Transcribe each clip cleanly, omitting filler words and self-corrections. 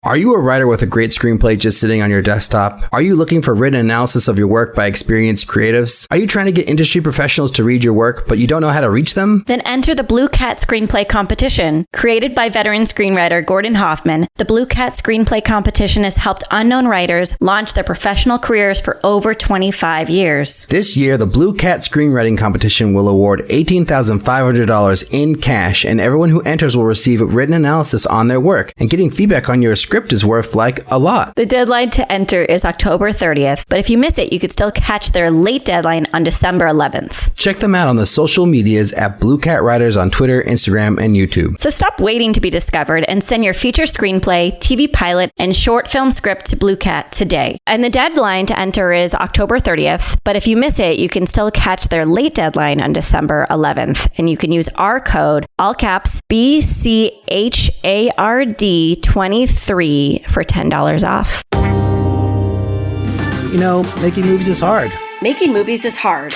Are you a writer with a great screenplay just sitting on your desktop? Are you looking for written analysis of your work by experienced creatives? Are you trying to get industry professionals to read your work, but you don't know how to reach them? Then enter the Blue Cat Screenplay Competition. Created by veteran screenwriter Gordon Hoffman, the Blue Cat Screenplay Competition has helped unknown writers launch their professional careers for over 25 years. This year, the Blue Cat Screenwriting Competition will award $18,500 in cash, and everyone who enters will receive written analysis on their work. And getting feedback on your script is worth a lot. The deadline to enter is October 30th, but if you miss it, you could still catch their late deadline on December 11th. Check them out on the social medias at Blue Cat Writers on Twitter, Instagram, and YouTube. So stop waiting to be discovered and send your feature screenplay, TV pilot, and short film script to Blue Cat today. And the deadline to enter is October 30th, but if you miss it, you can still catch their late deadline on December 11th. And you can use our code, all caps, BCHARD23 for $10 off. You know, making movies is hard. Making movies is hard.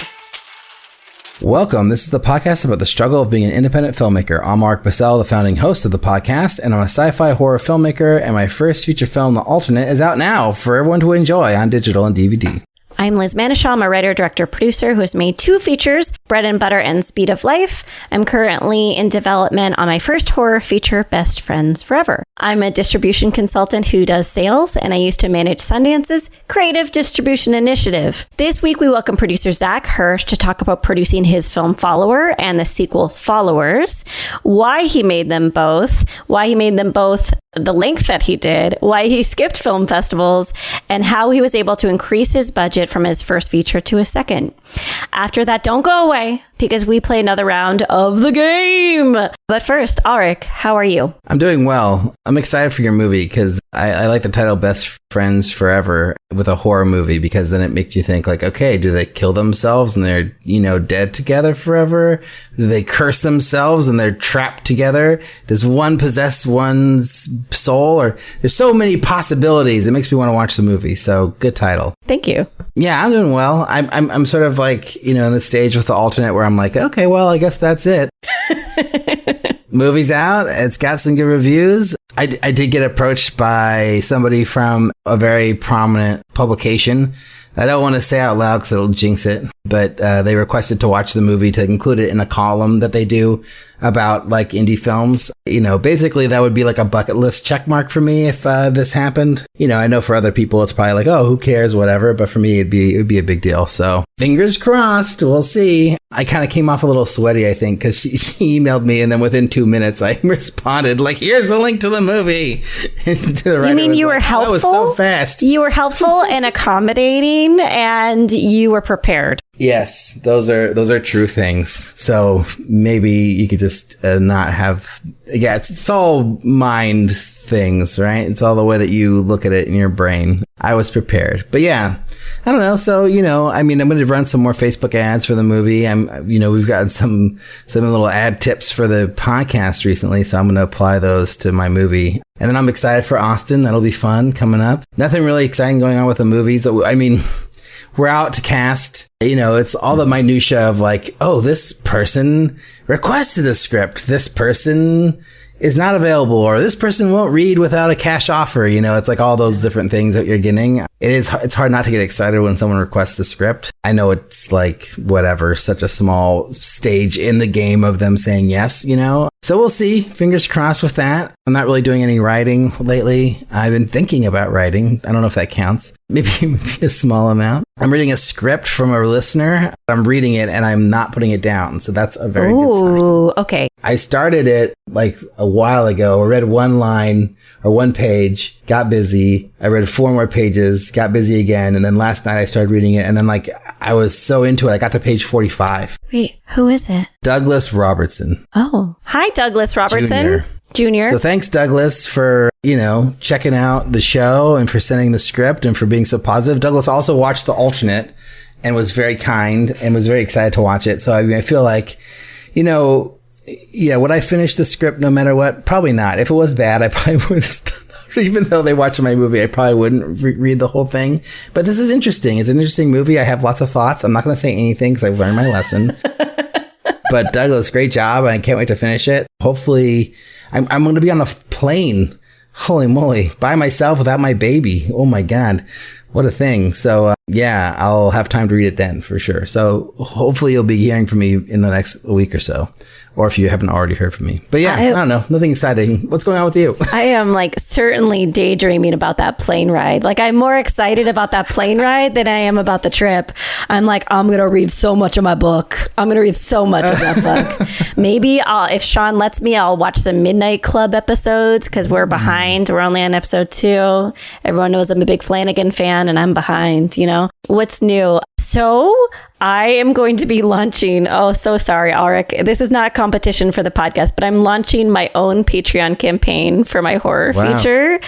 Welcome. This is the podcast about the struggle of being an independent filmmaker. I'm Mark Bassell, the founding host of the podcast, and I'm a sci-fi horror filmmaker, and my first feature film, The Alternate, is out now for everyone to enjoy on digital and DVD. I'm Liz Manishaw. I'm a writer, director, producer who has made 2 features, Bread and Butter and Speed of Life. I'm currently in development on my first horror feature, Best Friends Forever. I'm a distribution consultant who does sales, and I used to manage Sundance's Creative Distribution Initiative. This week, we welcome producer Zac Hersh to talk about producing his film Follower and the sequel Followers, why he made them both, the length that he did, why he skipped film festivals, and how he was able to increase his budget from his first feature to his second. After that, don't go away, because we play another round of the game. But first, Ulrich, how are you? I'm doing well. I'm excited for your movie because I like the title Best Friends Forever with a horror movie, because then it makes you think like, okay, do they kill themselves and they're, dead together forever? Do they curse themselves and they're trapped together? Does one possess one's soul? Or there's so many possibilities. It makes me want to watch the movie. So good title. Thank you. Yeah, I'm doing well. I'm sort of like, in the stage with The Alternate where I'm like, okay, well, I guess that's it. Movie's out. It's got some good reviews. I did get approached by somebody from a very prominent publication. I don't want to say out loud because it'll jinx it, but they requested to watch the movie to include it in a column that they do about like indie films. Basically that would be like a bucket list check mark for me if this happened. I know for other people it's probably like, oh, who cares, whatever. But for me, it would be a big deal. So fingers crossed. We'll see. I kind of came off a little sweaty, I think, because she emailed me, and then within 2 minutes I responded like, here's the link to the movie. To the writer, you mean you were helpful? That was so fast. You were helpful and accommodating, and you were prepared. Yes, those are true things. So maybe you could just not have. Yeah, it's all mind things, right? It's all the way that you look at it in your brain. I was prepared, but yeah, I don't know. So I'm going to run some more Facebook ads for the movie. We've gotten some little ad tips for the podcast recently, so I'm going to apply those to my movie. And then I'm excited for Austin. That'll be fun coming up. Nothing really exciting going on with the movies. We're out to cast, it's all the minutia of like, oh, this person requested a script. This person is not available, or this person won't read without a cash offer. It's like all those different things that you're getting. It's hard not to get excited when someone requests the script. I know it's like, whatever, such a small stage in the game of them saying yes, So we'll see. Fingers crossed with that. I'm not really doing any writing lately. I've been thinking about writing. I don't know if that counts. Maybe a small amount. I'm reading a script from a listener. I'm reading it and I'm not putting it down. So that's a very good sign. Ooh, okay. I started it like a while ago. I read one line or one page, got busy. I read 4 more pages, got busy again. And then last night I started reading it. And then I was so into it. I got to page 45. Wait, who is it? Douglas Robertson. Oh, hi, Douglas Robertson. Junior. So thanks, Douglas, for, checking out the show and for sending the script and for being so positive. Douglas also watched The Alternate and was very kind and was very excited to watch it. So, I feel like, would I finish the script no matter what? Probably not. If it was bad, I probably would even though they watched my movie, I probably wouldn't read the whole thing. But this is interesting. It's an interesting movie. I have lots of thoughts. I'm not going to say anything because I've learned my lesson. But Douglas, great job. I can't wait to finish it. Hopefully, I'm going to be on a plane Holy moly. By myself without my baby. Oh my God. What a thing. So, yeah, I'll have time to read it then for sure. So hopefully you'll be hearing from me in the next week or so. Or if you haven't already heard from me. But yeah, I don't know. Nothing exciting. What's going on with you? I am like certainly daydreaming about that plane ride. Like I'm more excited about that plane ride than I am about the trip. I'm like, I'm going to read so much of my book. I'm going to read so much of that book. Maybe if Sean lets me, I'll watch some Midnight Club episodes because we're behind. We're only on episode 2. Everyone knows I'm a big Flanagan fan and I'm behind, you know. What's new? So I am going to be launching, so sorry, Ulrich. This is not competition for the podcast, but I'm launching my own Patreon campaign for my horror feature.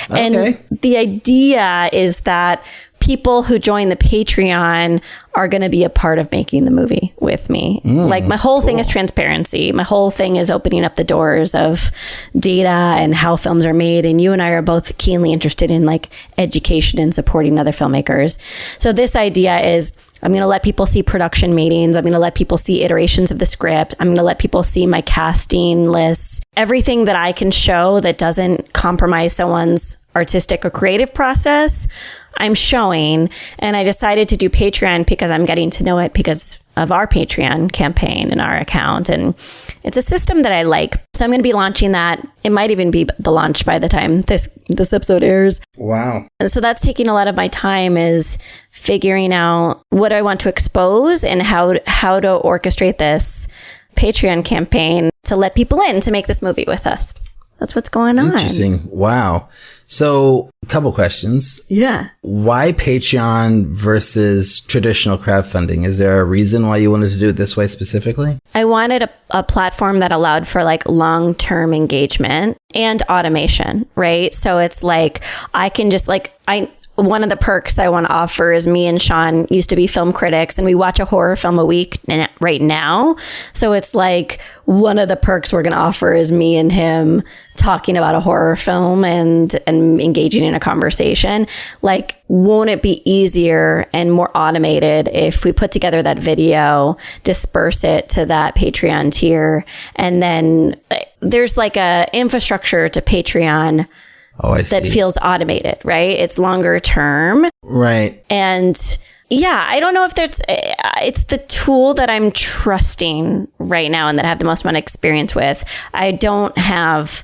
And the idea is that people who join the Patreon are going to be a part of making the movie with me. Like my whole thing is transparency. My whole thing is opening up the doors of data and how films are made. And you and I are both keenly interested in like education and supporting other filmmakers. So this idea is I'm going to let people see production meetings. I'm going to let people see iterations of the script. I'm going to let people see my casting lists. Everything that I can show that doesn't compromise someone's artistic or creative process, I'm showing. And I decided to do Patreon because I'm getting to know it because of our Patreon campaign and our account. And it's a system that I like. So I'm going to be launching that. It might even be the launch by the time this episode airs. Wow. And so that's taking a lot of my time is figuring out what I want to expose and how to orchestrate this Patreon campaign to let people in to make this movie with us. That's what's going on. Interesting. Wow. So a couple questions. Yeah. Why Patreon versus traditional crowdfunding? Is there a reason why you wanted to do it this way specifically? I wanted a platform that allowed for like long-term engagement and automation, right? So it's like, I can just like, one of the perks I want to offer is me and Sean used to be film critics and we watch a horror film a week right now. So it's like one of the perks we're going to offer is me and him talking about a horror film and engaging in a conversation. Like, won't it be easier and more automated if we put together that video, disperse it to that Patreon tier, and then there's like a infrastructure to Patreon that feels automated, right? It's longer term. Right. And yeah, I don't know if it's the tool that I'm trusting right now and that I have the most amount of experience with. I don't have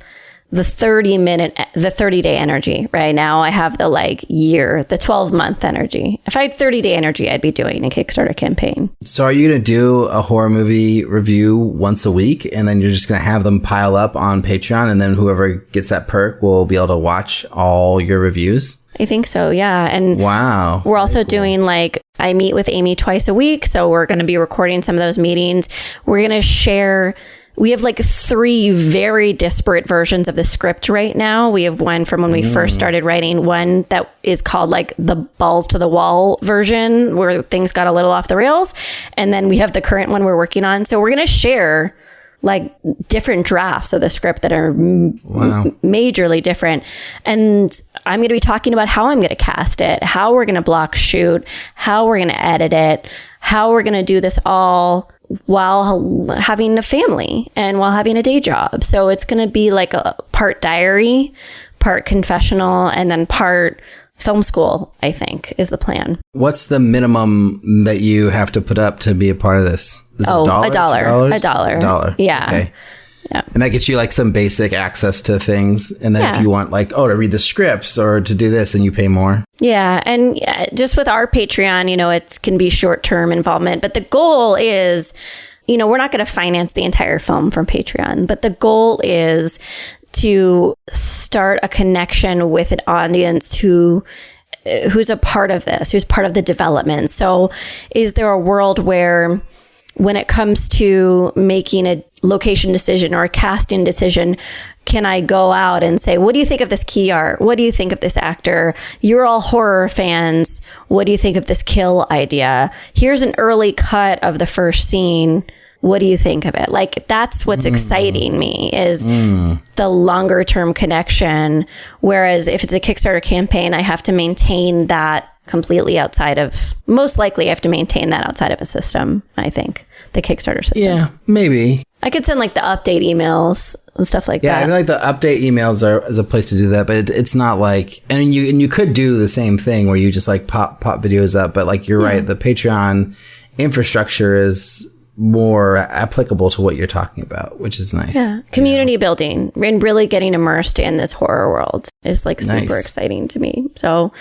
the 30-day energy right now. I have the 12-month energy. If I had 30-day energy, I'd be doing a Kickstarter campaign. So are you going to do a horror movie review once a week and then you're just going to have them pile up on Patreon and then whoever gets that perk will be able to watch all your reviews? I think so, yeah. And wow, we're also doing I meet with Amy twice a week. So we're going to be recording some of those meetings. We're going to share. We have 3 very disparate versions of the script right now. We have one from when we first started writing, one that is called the balls to the wall version where things got a little off the rails. And then we have the current one we're working on. So we're going to share different drafts of the script that are majorly different. And I'm going to be talking about how I'm going to cast it, how we're going to block shoot, how we're going to edit it, how we're going to do this all while having a family and while having a day job. So it's going to be a part diary, part confessional, and then part film school, I think, is the plan. What's the minimum that you have to put up to be a part of this? Is it $1. $1. Yeah. Okay. Yeah. And that gets you some basic access to things. And then if you want to read the scripts or to do this, then you pay more. Yeah. And just with our Patreon, it can be short-term involvement. But the goal is, we're not going to finance the entire film from Patreon. But the goal is to start a connection with an audience who's a part of this, who's part of the development. So is there a world where when it comes to making a location decision or a casting decision, can I go out and say, what do you think of this key art? What do you think of this actor? You're all horror fans. What do you think of this kill idea? Here's an early cut of the first scene. What do you think of it? That's what's exciting me is the longer term connection. Whereas if it's a Kickstarter campaign, I have to maintain that completely most likely I have to maintain that outside of a system, I think, the Kickstarter system. Yeah, maybe. I could send like the update emails and stuff like that. Yeah, I feel like the update emails is a place to do that, but it's not like, and you could do the same thing where you just like pop videos up, but like you're right, the Patreon infrastructure is more applicable to what you're talking about, which is nice. Yeah, community building and really getting immersed in this horror world is like super exciting to me. So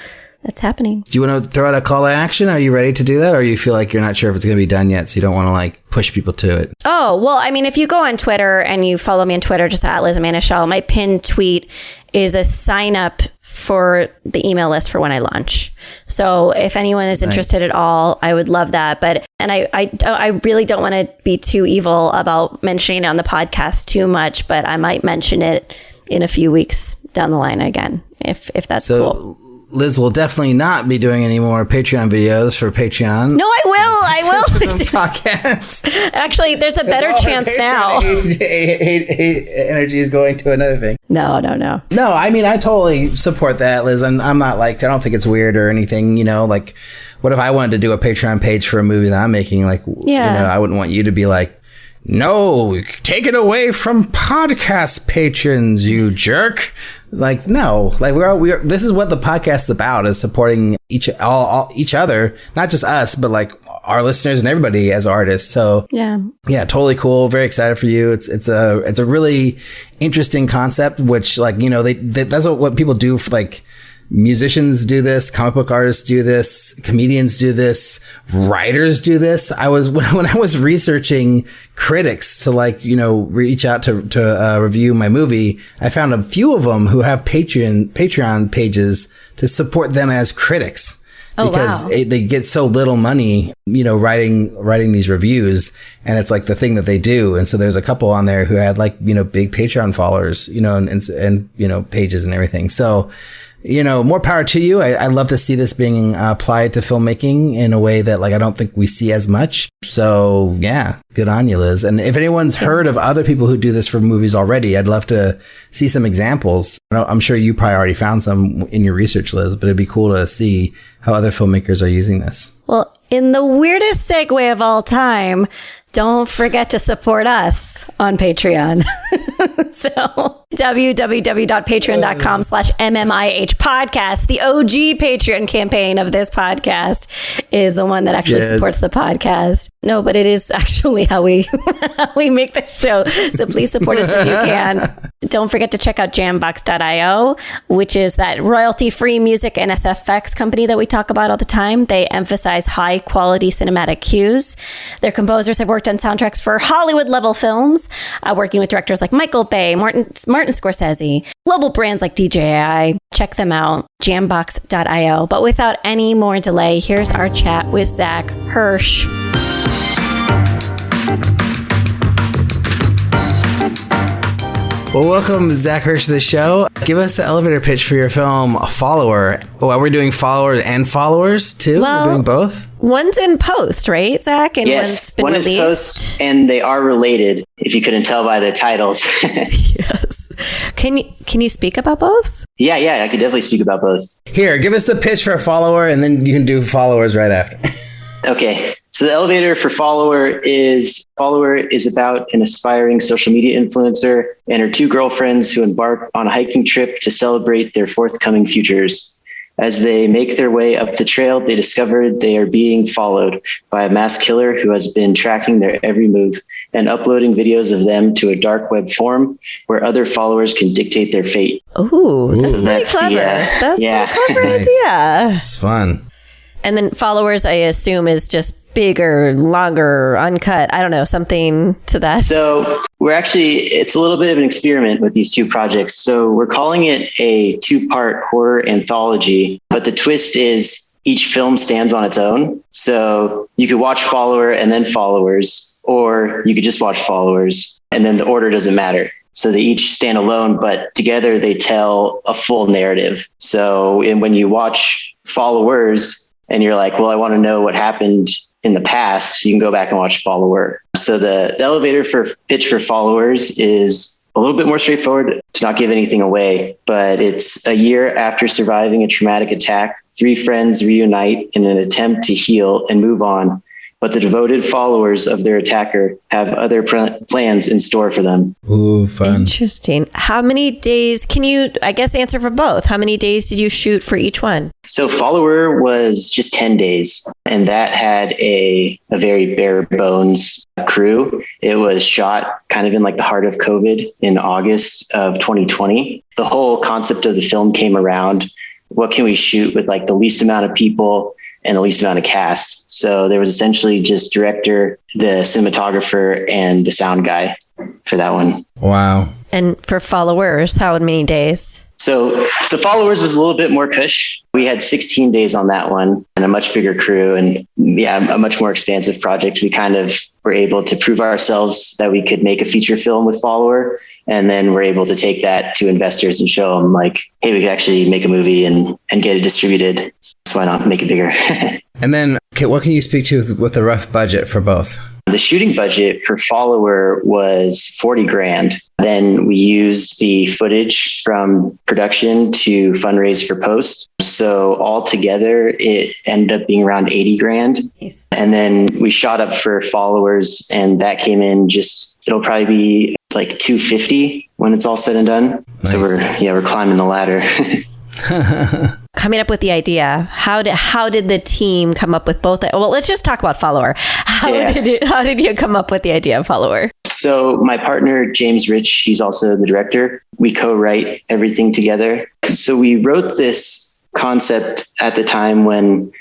that's happening. Do you want to throw out a call to action? Are you ready to do that? Or you feel like you're not sure if it's going to be done yet, so you don't want to like push people to it? Oh, well, I mean, if you go on Twitter and you follow me on Twitter, just at Liz Amanda Shell, my pinned tweet is a sign up for the email list for when I launch. So if anyone is interested at all, I would love that. But, and I really don't want to be too evil about mentioning it on the podcast too much, but I might mention it in a few weeks down the line again, if that's cool. Liz will definitely not be doing any more Patreon videos for Patreon. No, I will. Podcast. Actually, there's a better chance now. Energy is going to another thing. No. No, I mean, I totally support that, Liz. And I'm not like, I don't think it's weird or anything, you know, like what if I wanted to do a Patreon page for a movie that I'm making? Like, you know, I wouldn't want you to be like, no, take it away from podcast patrons, you jerk. Like, no, like we're this is what the podcast is about, is supporting each other, not just us, but like our listeners and everybody as artists. So yeah, totally cool. Very excited for you. It's a really interesting concept, which like, you know, that's what people do for like, musicians do this, comic book artists do this, comedians do this, writers do this. When I was researching critics to like, you know, reach out to review my movie, I found a few of them who have Patreon pages to support them as critics. Because they get so little money, you know, writing these reviews, and it's like the thing that they do. And so there's a couple on there who had like, you know, big Patreon followers, you know, and you know, pages and everything. So, you know, more power to you. I love to see this being applied to filmmaking in a way that like I don't think we see as much. So yeah, good on you, Liz. And if anyone's heard of other people who do this for movies already, I'd love to see some examples. I'm sure you probably already found some in your research, Liz, but it'd be cool to see how other filmmakers are using this. Well, in the weirdest segue of all time, don't forget to support us on Patreon. So www.patreon.com/MMIH podcast. The OG Patreon campaign of this podcast is the one that actually supports the podcast. No, but it is actually how we make the show. So please support us if you can. Don't forget to check out jambox.io, which is that royalty-free music and SFX company that we talk about all the time. They emphasize high-quality cinematic cues. Their composers have worked on soundtracks for Hollywood-level films, working with directors like Michael Bay, Martin Scorsese, global brands like DJI. Check them out, jambox.io. But without any more delay, here's our chat with Zac Hersh. Well, welcome, Zac Hersh, to the show. Give us the elevator pitch for your film, Follower. Oh, are we doing Followers and Followers, too? Well, we're doing both? One's in post, right, Zac? And yes, one's been one released. Is post, and they are related, if you couldn't tell by the titles. Yes. Can you speak about both? Yeah, I could definitely speak about both. Here, give us the pitch for a Follower, and then you can do Followers right after. Okay. So the elevator for Follower is about an aspiring social media influencer and her two girlfriends who embark on a hiking trip to celebrate their forthcoming futures. As they make their way up the trail, they discover they are being followed by a mass killer who has been tracking their every move and uploading videos of them to a dark web forum where other followers can dictate their fate. Ooh, that's pretty clever. That's pretty clever idea. It's fun. And then Followers, I assume, is just bigger, longer, uncut. I don't know, something to that. So it's a little bit of an experiment with these two projects. So we're calling it a 2-part horror anthology, but the twist is each film stands on its own. So you could watch Follower and then Followers, or you could just watch Followers and then the order doesn't matter. So they each stand alone, but together they tell a full narrative. So when you watch Followers and you're like, well, I want to know what happened in the past, you can go back and watch Follower. So the elevator pitch for Followers is a little bit more straightforward, to not give anything away, but it's a year after surviving a traumatic attack. 3 friends reunite in an attempt to heal and move on but the devoted followers of their attacker have other plans in store for them. Ooh, fun. Interesting. How many days can you, I guess, answer for both? How many days did you shoot for each one? So Follower was just 10 days, and that had a very bare bones crew. It was shot kind of in like the heart of COVID in August of 2020. The whole concept of the film came around. What can we shoot with like the least amount of people and the least amount of cast? So there was essentially just director, the cinematographer, and the sound guy for that one. Wow. And for Followers, how many days? So Followers was a little bit more cush. We had 16 days on that one and a much bigger crew and a much more expansive project. We kind of were able to prove ourselves that we could make a feature film with Follower. And then we're able to take that to investors and show them like, hey, we could actually make a movie and get it distributed. So why not make it bigger? And then what can you speak to with the rough budget for both? The shooting budget for Follower was $40,000. Then we used the footage from production to fundraise for post. So altogether, it ended up being around $80,000. Nice. And then we shot up for Followers, and that came in it'll probably be like $250 when it's all said and done. Nice. So we're climbing the ladder. Coming up with the idea, how did the team come up with both? Well, let's just talk about Follower. How did you come up with the idea of Follower? So my partner, James Rich, he's also the director. We co-write everything together. So we wrote this concept at the time when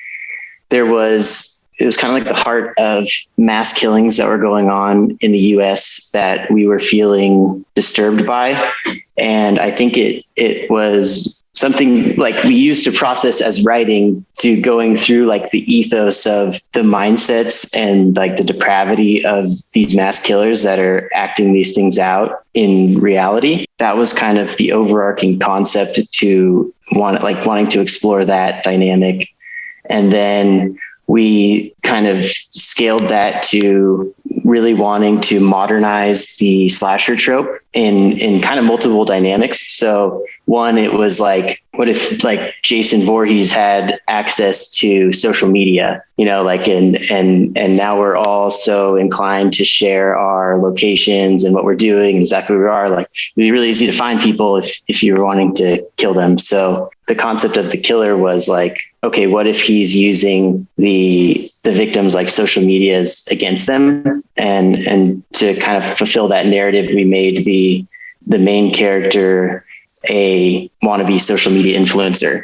it was kind of like the heart of mass killings that were going on in the US that we were feeling disturbed by. And I think it was something like we used to process as writing to going through like the ethos of the mindsets and like the depravity of these mass killers that are acting these things out in reality. That was kind of the overarching concept to wanting to explore that dynamic. And then we kind of scaled that to really wanting to modernize the slasher trope in kind of multiple dynamics. So one, it was like, what if like Jason Voorhees had access to social media, and now we're all so inclined to share our locations and what we're doing and exactly where we are. Like it'd be really easy to find people if you were wanting to kill them. So the concept of the killer was like, okay, what if he's using the victims like social medias against them? And to kind of fulfill that narrative, we made the main character a wannabe social media influencer.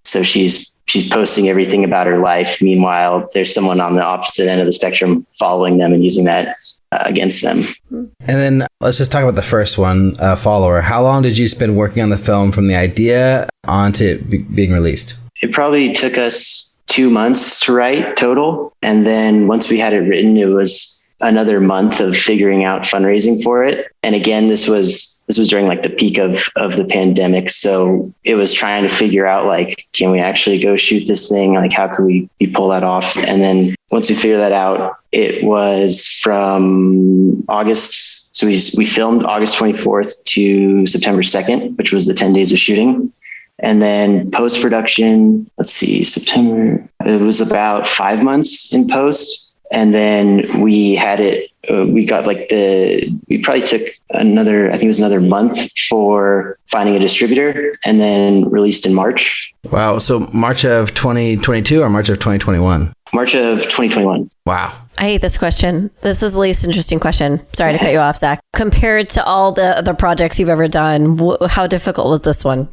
So she's posting everything about her life. Meanwhile, there's someone on the opposite end of the spectrum following them and using that against them. And then let's just talk about the first one, Follower. How long did you spend working on the film from the idea on to it being released? It probably took us 2 months to write total. And then once we had it written, it was another month of figuring out fundraising for it. And again, this was during like the peak of the pandemic. So it was trying to figure out like, can we actually go shoot this thing? Like, how could we pull that off? And then once we figured that out, it was from August. So we filmed August 24th to September 2nd, which was the 10 days of shooting. And then post-production, September, it was about 5 months in post. And then we had it, we probably took another month for finding a distributor and then released in March. Wow. So March of 2022 or March of 2021? March of 2021. Wow. I hate this question. This is the least interesting question. Sorry to cut you off, Zach. Compared to all the other projects you've ever done, how difficult was this one?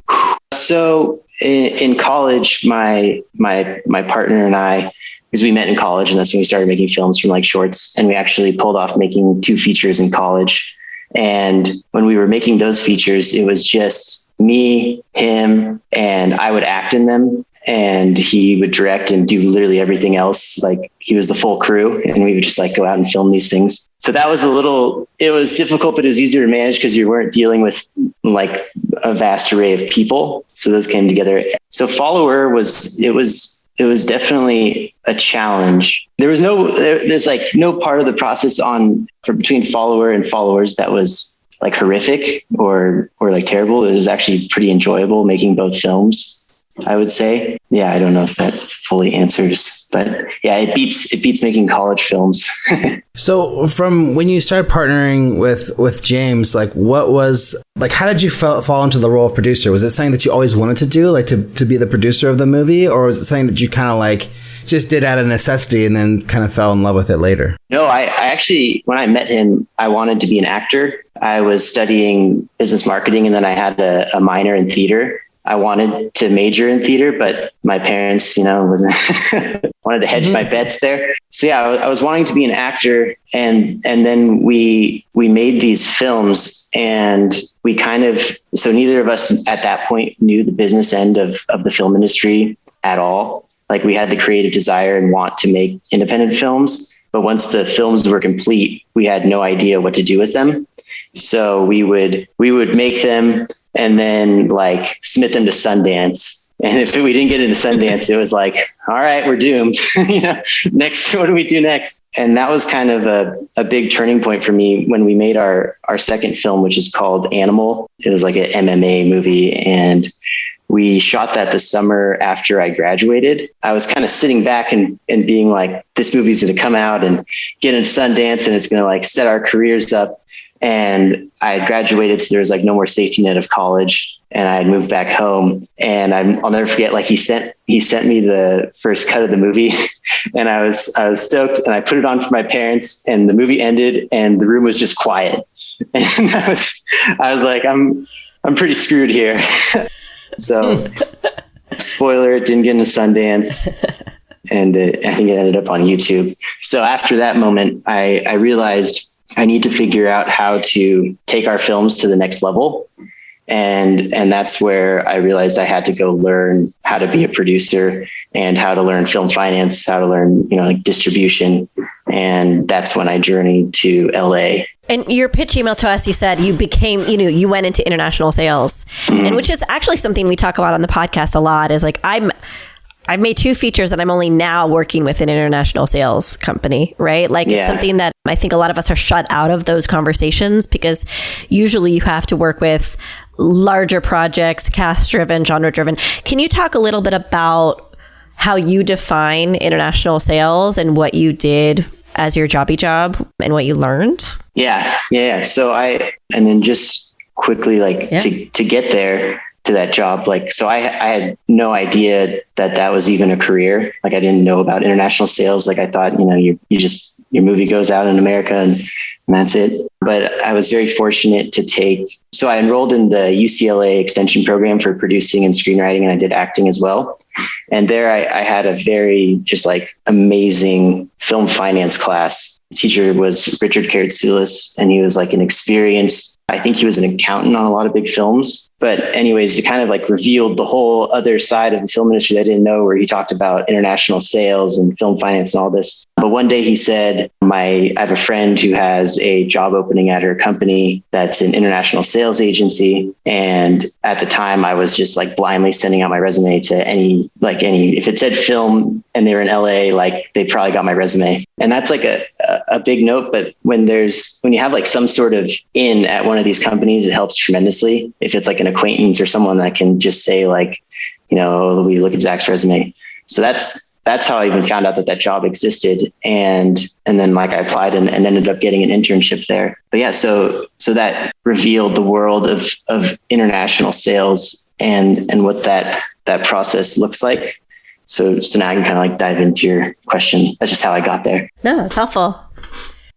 So in college, my partner and I, because we met in college and that's when we started making films from like shorts, and we actually pulled off making 2 features in college. And when we were making those features, it was just me, him, and I would act in them. And he would direct and do literally everything else. Like he was the full crew, and we would just like go out and film these things. So that was it was difficult, but it was easier to manage because you weren't dealing with like a vast array of people. So those came together. So Follower was definitely a challenge. There's like no part of the process between Follower and Followers that was like horrific or like terrible. It was actually pretty enjoyable making both films. I would say. Yeah, I don't know if that fully answers, but yeah, it beats making college films. So from when you started partnering with James, like what was like, how did you fall into the role of producer? Was it something that you always wanted to do, like to be the producer of the movie, or was it something that you kind of like just did out of necessity and then kind of fell in love with it later? No, I actually, when I met him, I wanted to be an actor. I was studying business marketing, and then I had a minor in theater. I wanted to major in theater, but my parents, wasn't wanted to hedge my bets there. So yeah, I was wanting to be an actor, and then we made these films, and we so neither of us at that point knew the business end of the film industry at all. Like, we had the creative desire and want to make independent films, but once the films were complete, we had no idea what to do with them. So we would make them and then like submit them to Sundance. And if we didn't get into Sundance, it was like, all right, we're doomed. Next, what do we do next? And that was kind of a big turning point for me when we made our second film, which is called Animal. It was like an MMA movie, and we shot that the summer after I graduated. I was kind of sitting back and being like, this movie's going to come out and get into Sundance, and it's going to like set our careers up. And I had graduated, so there was like no more safety net of college, and I had moved back home. And I'll never forget, like he sent me the first cut of the movie, and I was stoked, and I put it on for my parents, and the movie ended, and the room was just quiet. And I was like, I'm pretty screwed here. So, spoiler, it didn't get into Sundance, and I think it ended up on YouTube. So after that moment, I realized I need to figure out how to take our films to the next level. And that's where I realized I had to go learn how to be a producer and how to learn film finance, how to learn, like distribution. And that's when I journeyed to LA. And your pitch email to us, you said you became, you went into international sales, and which is actually something we talk about on the podcast a lot, is like, I've made 2 features and I'm only now working with an international sales company, right? Like It's something that I think a lot of us are shut out of those conversations, because usually you have to work with larger projects, cast driven, genre driven. Can you talk a little bit about how you define international sales and what you did as your jobby job and what you learned? Yeah. So and then just quickly, to get there, to that job. So I had no idea that was even a career. Like, I didn't know about international sales. Like, I thought, your movie goes out in America and that's it. But I was very fortunate so I enrolled in the UCLA extension program for producing and screenwriting, and I did acting as well. And there I had a very just like amazing film finance class. The teacher was Richard Karatsoulis, and he was like an experienced, I think he was an accountant on a lot of big films. But anyways, it kind of like revealed the whole other side of the film industry that I didn't know, where he talked about international sales and film finance and all this. But one day he said, I have a friend who has a job opening at her company that's an international sales agency. And at the time I was just like blindly sending out my resume to any, if it said film and they were in LA, like they probably got my resume. And that's like a big note. But when you have like some sort of in at one of these companies, it helps tremendously. If it's like an acquaintance or someone that can just say like, we look at Zach's resume. So that's how I even found out that job existed. And then like I applied and ended up getting an internship there. But yeah, so that revealed the world of international sales and what that process looks like. So now I can kind of like dive into your question. That's just how I got there. No, that's helpful.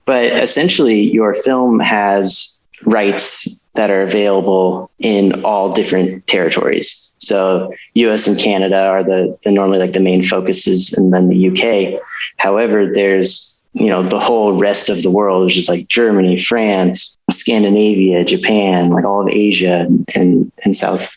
But essentially your film has rights that are available in all different territories. So US and Canada are the normally like the main focuses, and then the UK. However, there's, the whole rest of the world, which is like Germany, France, Scandinavia, Japan, like all of Asia and South,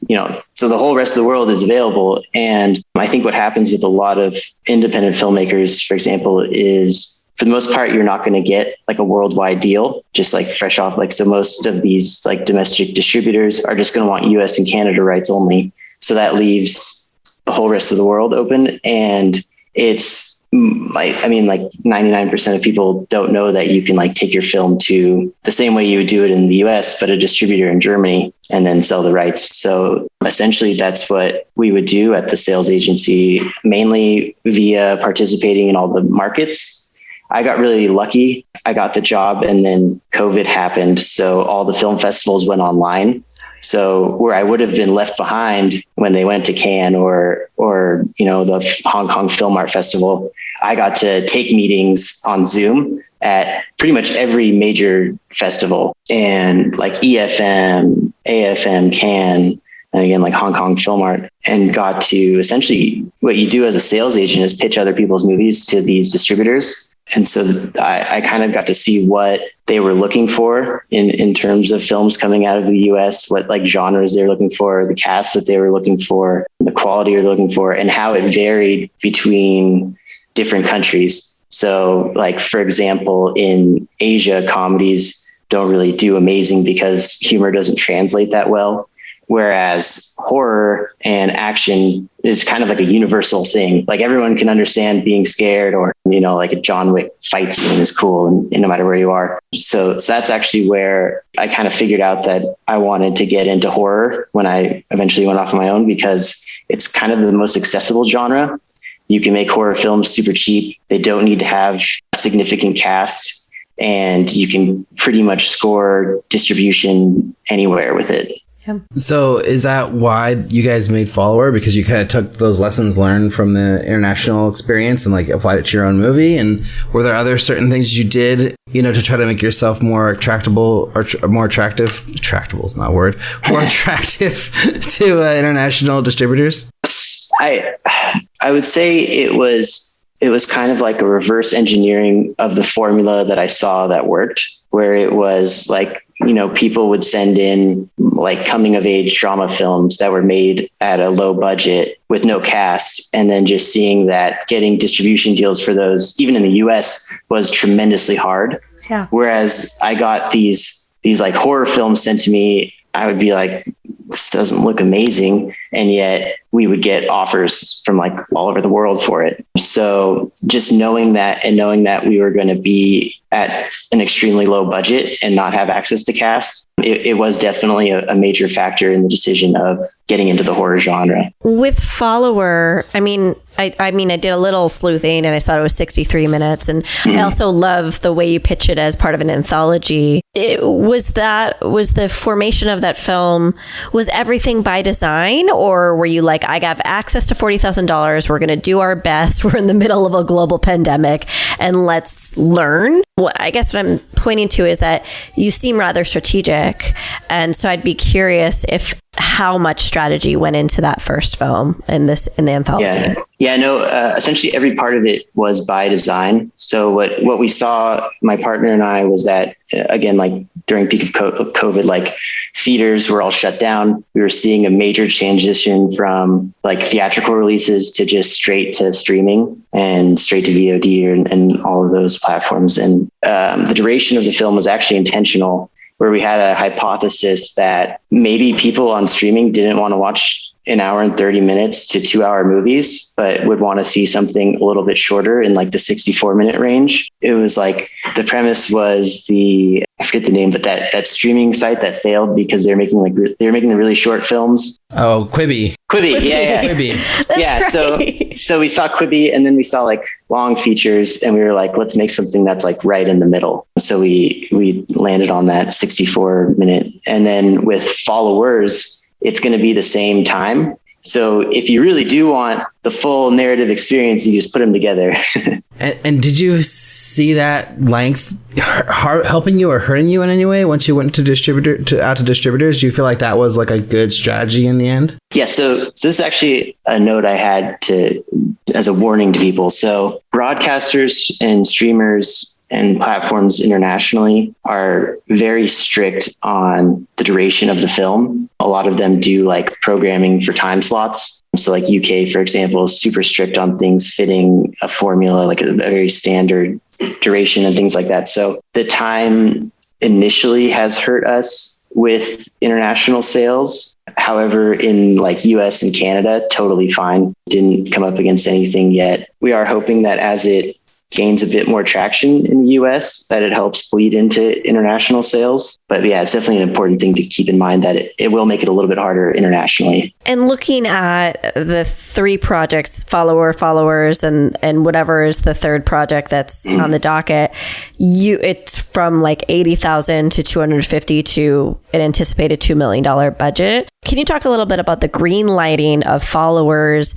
so the whole rest of the world is available. And I think what happens with a lot of independent filmmakers, for example, is for the most part, you're not going to get like a worldwide deal, just like fresh off. Like, so most of these like domestic distributors are just going to want US and Canada rights only. So that leaves the whole rest of the world open. And it's like 99% of people don't know that you can like take your film to the same way you would do it in the US, but a distributor in Germany, and then sell the rights. So essentially that's what we would do at the sales agency, mainly via participating in all the markets. I got really lucky. I got the job and then COVID happened. So all the film festivals went online. So where I would have been left behind when they went to Cannes or the Hong Kong Film Art Festival, I got to take meetings on Zoom at pretty much every major festival, and like EFM, AFM, Cannes, and again, like Hong Kong Film Art, and got to essentially what you do as a sales agent is pitch other people's movies to these distributors. And so I kind of got to see what they were looking for in terms of films coming out of the US, what like genres they're looking for, the cast that they were looking for, the quality they're looking for, and how it varied between different countries. So like, for example, in Asia, comedies don't really do amazing because humor doesn't translate that well. Whereas horror and action is kind of like a universal thing. Like everyone can understand being scared, or, like a John Wick fight scene is cool and no matter where you are. So that's actually where I kind of figured out that I wanted to get into horror when I eventually went off on my own, because it's kind of the most accessible genre. You can make horror films super cheap. They don't need to have a significant cast, and you can pretty much score distribution anywhere with it. So is that why you guys made Follower? Because you kind of took those lessons learned from the international experience and like applied it to your own movie? And were there other certain things you did, to try to make yourself more attractable or more attractive? Attractable is not a word. More attractive to international distributors? I would say it was kind of like a reverse engineering of the formula that I saw that worked, where it was like, people would send in like coming of age drama films that were made at a low budget with no cast. And then just seeing that getting distribution deals for those, even in the US, was tremendously hard. Yeah. Whereas I got these like horror films sent to me, I would be like, this doesn't look amazing. And yet we would get offers from like all over the world for it. So just knowing that, and knowing that we were going to be at an extremely low budget and not have access to cast, it was definitely a major factor in the decision of getting into the horror genre. With Follower, I did a little sleuthing and I saw it was 63 minutes. And I also love the way you pitch it as part of an anthology. Was the formation of that film, was everything by design, or were you like, I have access to $40,000. We're going to do our best. We're in the middle of a global pandemic and let's learn? I guess what I'm pointing to is that you seem rather strategic. And so I'd be curious how much strategy went into that first film in the anthology. Essentially every part of it was by design. So what we saw, my partner and I, was that again, like during peak of COVID, like theaters were all shut down. We were seeing a major transition from like theatrical releases to just straight to streaming and straight to VOD and all of those platforms. And the duration of the film was actually intentional, where we had a hypothesis that maybe people on streaming didn't want to watch an hour and 30 minutes to 2-hour movies, but would want to see something a little bit shorter in like the 64-minute range. It was like, the premise was I forget the name, but that streaming site that failed because they're making the really short films. Oh, Quibi. Yeah. Quibi. Yeah. Right. So we saw Quibi, and then we saw like long features, and we were like, let's make something that's like right in the middle. So we landed on that 64-minute. And then with Followers, it's going to be the same time. So if you really do want the full narrative experience, you just put them together. And did you see that length helping you or hurting you in any way once you went to distributors? Do you feel like that was like a good strategy in the end? Yeah. So this is actually a note I had as a warning to people. So broadcasters and streamers and platforms internationally are very strict on the duration of the film. A lot of them do like programming for time slots. So like UK, for example, is super strict on things fitting a formula, like a very standard duration and things like that. So the time initially has hurt us with international sales. However, in like US and Canada, totally fine. Didn't come up against anything yet. We are hoping that as it gains a bit more traction in the US, that it helps bleed into international sales. But yeah, it's definitely an important thing to keep in mind that it will make it a little bit harder internationally. And looking at the 3 projects, followers, and whatever is the third project that's on the docket, it's from like 80,000 to 250 to an anticipated $2 million budget. Can you talk a little bit about the green lighting of followers?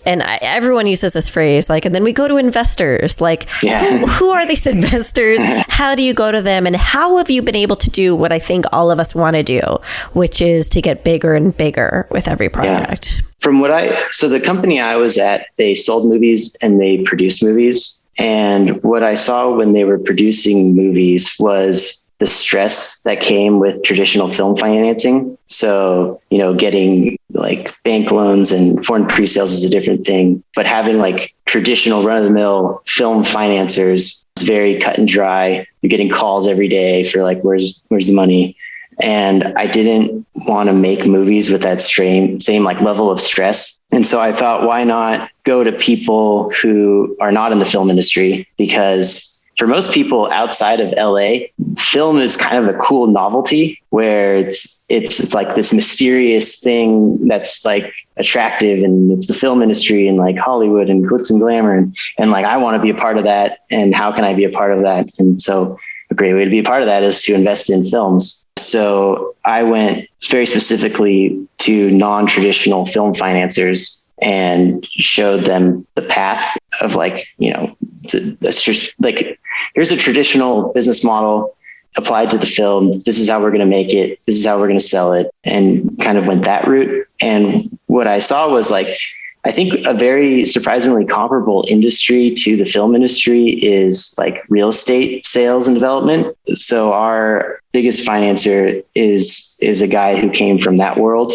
And everyone uses this phrase, like, and then we go to investors. Like, who are these investors? How do you go to them? And how have you been able to do what I think all of us want to do, which is to get bigger and bigger with every project? Yeah. So the company I was at, they sold movies and they produced movies. And what I saw when they were producing movies was the stress that came with traditional film financing. So, getting like bank loans and foreign pre-sales is a different thing, but having like traditional run-of-the-mill film financiers is very cut and dry. You're getting calls every day for like, where's the money? And I didn't want to make movies with that same like level of stress. And so I thought, why not go to people who are not in the film industry? Because for most people outside of LA, film is kind of a cool novelty where it's like this mysterious thing that's like attractive, and it's the film industry and like Hollywood and glitz and glamour. And like, I want to be a part of that. And how can I be a part of that? And so a great way to be a part of that is to invest in films. So I went very specifically to non-traditional film financiers and showed them the path of like, that's just like, here's a traditional business model applied to the film. This is how we're going to make it. This is how we're going to sell it, and kind of went that route. And what I saw was like, I think a very surprisingly comparable industry to the film industry is like real estate sales and development. So our biggest financer is a guy who came from that world.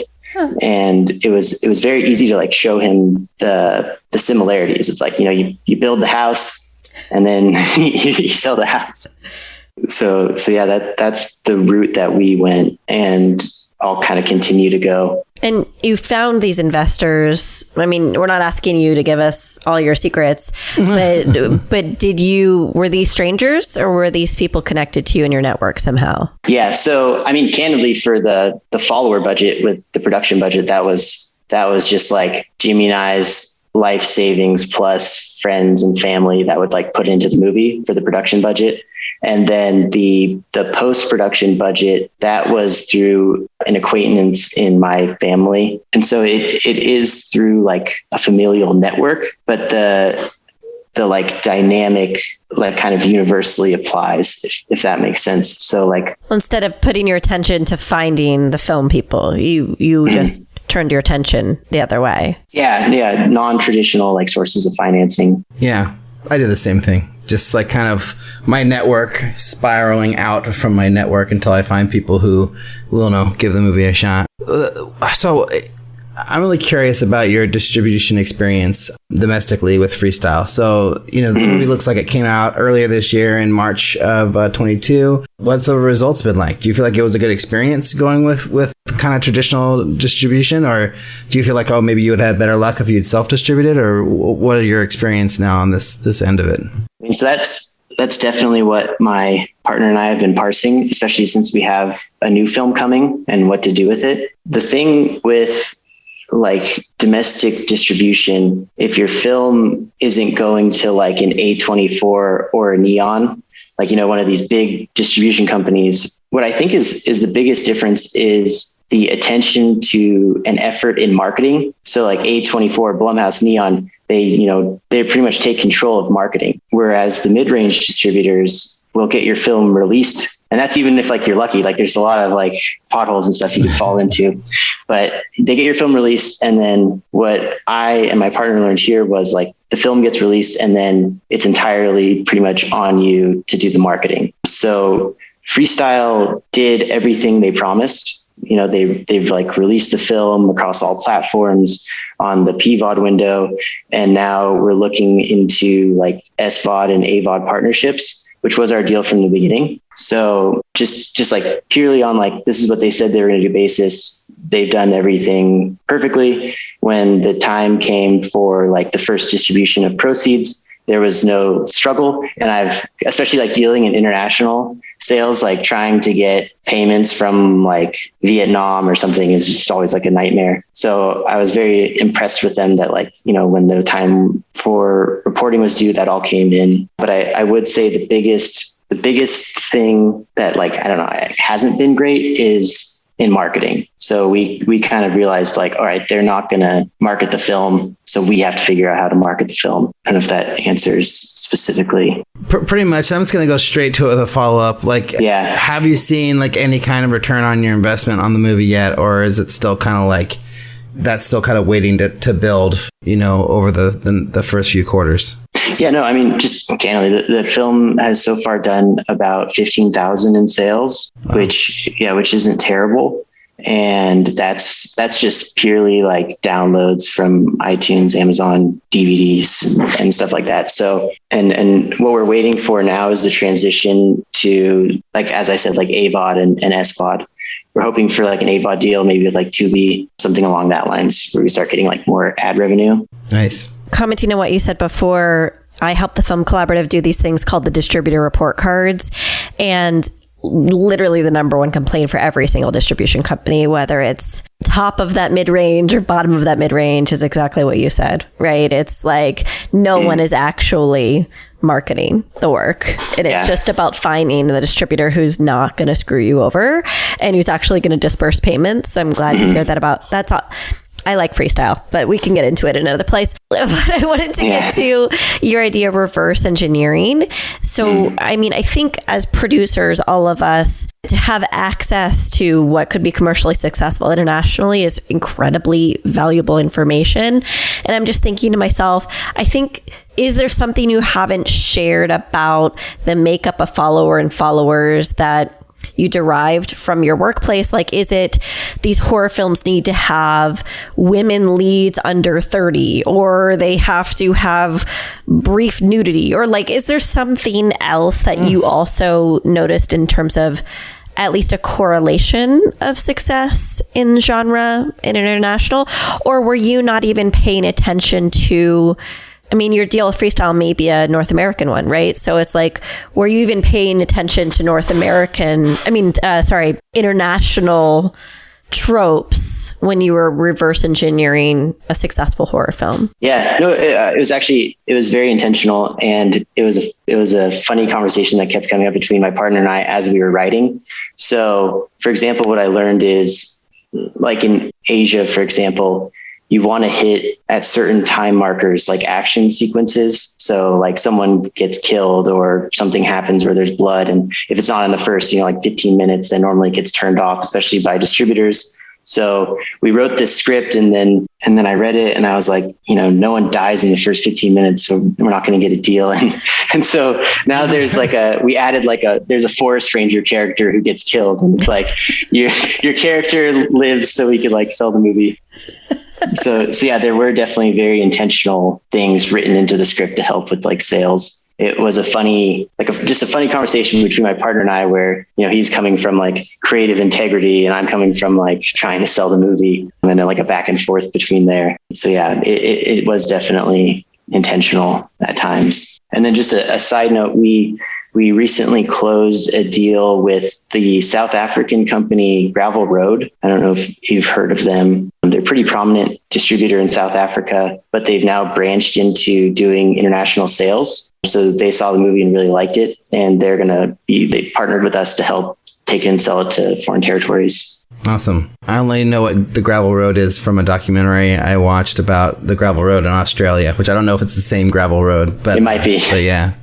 And it was very easy to like show him the similarities. It's like, you build the house and then you sell the house. So yeah, that's the route that we went, and I'll kind of continue to go. And you found these investors. I mean, we're not asking you to give us all your secrets, but were these strangers, or were these people connected to you in your network somehow? Yeah. So, I mean, candidly, for the follower budget with the production budget, that was just like Jimmy and I's life savings plus friends and family that would like put into the movie for the production budget. And then the post-production budget, that was through an acquaintance in my family. And so it is through like a familial network, but the like dynamic like kind of universally applies, if that makes sense. So like, instead of putting your attention to finding the film people, you just turned your attention the other way. Yeah. Non-traditional like sources of financing. Yeah, I did the same thing. Just like kind of my network spiraling out from my network until I find people who will give the movie a shot. So I'm really curious about your distribution experience domestically with Freestyle. So, the movie looks like it came out earlier this year in March of 22. What's the results been like? Do you feel like it was a good experience going with kind of traditional distribution? Or do you feel like, maybe you would have better luck if you'd self-distributed? Or what are your experience now on this end of it? So that's definitely what my partner and I have been parsing, especially since we have a new film coming and what to do with it. The thing with like domestic distribution, if your film isn't going to like an A24 or a Neon, like, one of these big distribution companies, what I think is the biggest difference is the attention to an effort in marketing. So like A24, Blumhouse, Neon, they pretty much take control of marketing. Whereas the mid-range distributors will get your film released. And that's even if like you're lucky, like there's a lot of like potholes and stuff you could fall into, but they get your film released. And then what I and my partner learned here was like the film gets released and then it's entirely pretty much on you to do the marketing. So Freestyle did everything they promised. They've like released the film across all platforms on the PVOD window. And now we're looking into like SVOD and AVOD partnerships. which was our deal from the beginning. So just like purely on like, this is what they said they were going to do basis, they've done everything perfectly. When the time came for like the first distribution of proceeds, there was no struggle. And I've, especially like dealing in international sales, like trying to get payments from like Vietnam or something is just always like a nightmare. So I was very impressed with them that like, you know, when the time for reporting was due, that all came in. But I would say the biggest thing that like, I don't know, it hasn't been great is in marketing. So we kind of realized like, all right, they're not going to market the film. So we have to figure out how to market the film. I don't know if that answers specifically. Pretty much. I'm just going to go straight to it with a follow-up. Like, yeah. Have you seen like any kind of return on your investment on the movie yet? Or is it still kind of like, that's still kind of waiting to build, you know, over the first few quarters? Yeah, no, I mean, just candidly, the film has so far done about 15,000 in sales, wow. which isn't terrible. And that's just purely like downloads from iTunes, Amazon, DVDs and stuff like that. So, and what we're waiting for now is the transition to, like, as I said, like AVOD and SVOD. We're hoping for like an AVOD deal, maybe with like Tubi, something along that lines, where we start getting like more ad revenue. Nice. Commenting on what you said before, I helped the Film Collaborative do these things called the distributor report cards. And literally the number one complaint for every single distribution company, whether it's top of that mid-range or bottom of that mid-range, is exactly what you said, right? It's like no one is actually marketing the work. And it's just about finding the distributor who's not going to screw you over and who's actually going to disperse payments. So I'm glad to hear that about that's all. I like freestyle, but we can get into it in another place. But I wanted to get to your idea of reverse engineering. So, I mean, I think as producers, all of us, to have access to what could be commercially successful internationally is incredibly valuable information. And I'm just thinking to myself, I think, is there something you haven't shared about the makeup of follower and followers that you derived from your workplace? Like, is it these horror films need to have women leads under 30, or they have to have brief nudity, or like, is there something else that you also noticed in terms of at least a correlation of success in genre and international? Or were you not even paying attention to, I mean, your deal with freestyle may be a North American one, right? So it's like, were you even paying attention to international tropes when you were reverse engineering a successful horror film? Yeah, no, it was very intentional. And it was a funny conversation that kept coming up between my partner and I as we were writing. So for example, what I learned is, like in Asia, for example, you want to hit at certain time markers, like action sequences. So like someone gets killed or something happens where there's blood. And if it's not in the first, like 15 minutes, then normally it gets turned off, especially by distributors. So we wrote this script and then I read it and I was like, no one dies in the first 15 minutes, so we're not going to get a deal. And so now there's like there's a forest ranger character who gets killed. And it's like your character lives so we could like sell the movie. So yeah, there were definitely very intentional things written into the script to help with like sales. It was a funny conversation between my partner and I where, he's coming from like creative integrity and I'm coming from like trying to sell the movie, and then like a back and forth between there. So yeah, it was definitely intentional at times. And then just a side note, we recently closed a deal with the South African company Gravel Road. I don't know if you've heard of them. They're a pretty prominent distributor in South Africa, but they've now branched into doing international sales. So they saw the movie and really liked it. And they partnered with us to help take it and sell it to foreign territories. Awesome. I only know what the Gravel Road is from a documentary I watched about the Gravel Road in Australia, which I don't know if it's the same Gravel Road, but it might be. But yeah,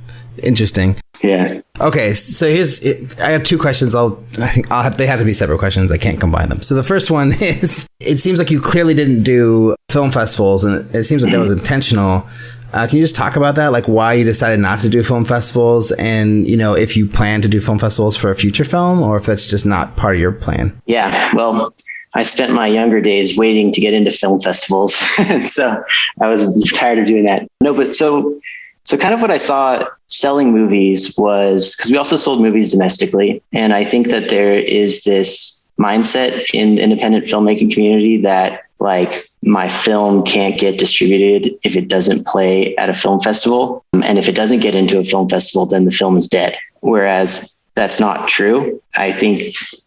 interesting. Yeah. Okay, so I have two questions. They have to be separate questions. I can't combine them. So the first one is, it seems like you clearly didn't do film festivals, and it seems like that was intentional. Can you just talk about that? Like why you decided not to do film festivals, and, if you plan to do film festivals for a future film, or if that's just not part of your plan? Yeah, well, I spent my younger days waiting to get into film festivals. And so I was tired of doing that. No, but so So kind of what I saw selling movies was, because we also sold movies domestically. And I think that there is this mindset in the independent filmmaking community that like my film can't get distributed if it doesn't play at a film festival. And if it doesn't get into a film festival, then the film is dead. Whereas that's not true. I think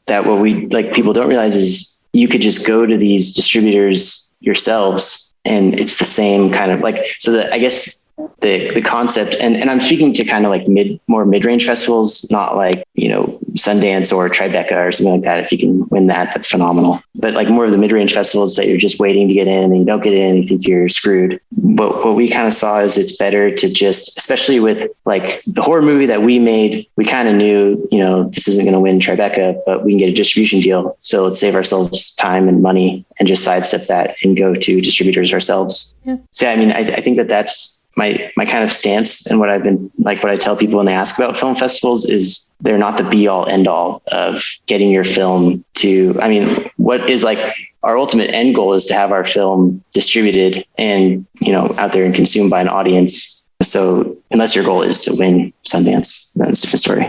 that what we like people don't realize is you could just go to these distributors yourselves and it's the same kind of like, so that I guess the concept, and I'm speaking to kind of like more mid-range festivals, not like, you know, Sundance or Tribeca or something like that. If you can win that, that's phenomenal. But like more of the mid-range festivals that you're just waiting to get in and you don't get in and you think you're screwed. But what we kind of saw is it's better to just, especially with like the horror movie that we made, we kind of knew, you know, this isn't going to win Tribeca, but we can get a distribution deal. So let's save ourselves time and money and just sidestep that and go to distributors ourselves. Yeah. So, I mean, I think that that's my kind of stance, and what I've been like, what I tell people when they ask about film festivals is they're not the be all end all of getting your film to, I mean, what is like our ultimate end goal is to have our film distributed and, you know, out there and consumed by an audience. So unless your goal is to win Sundance, that's a different story.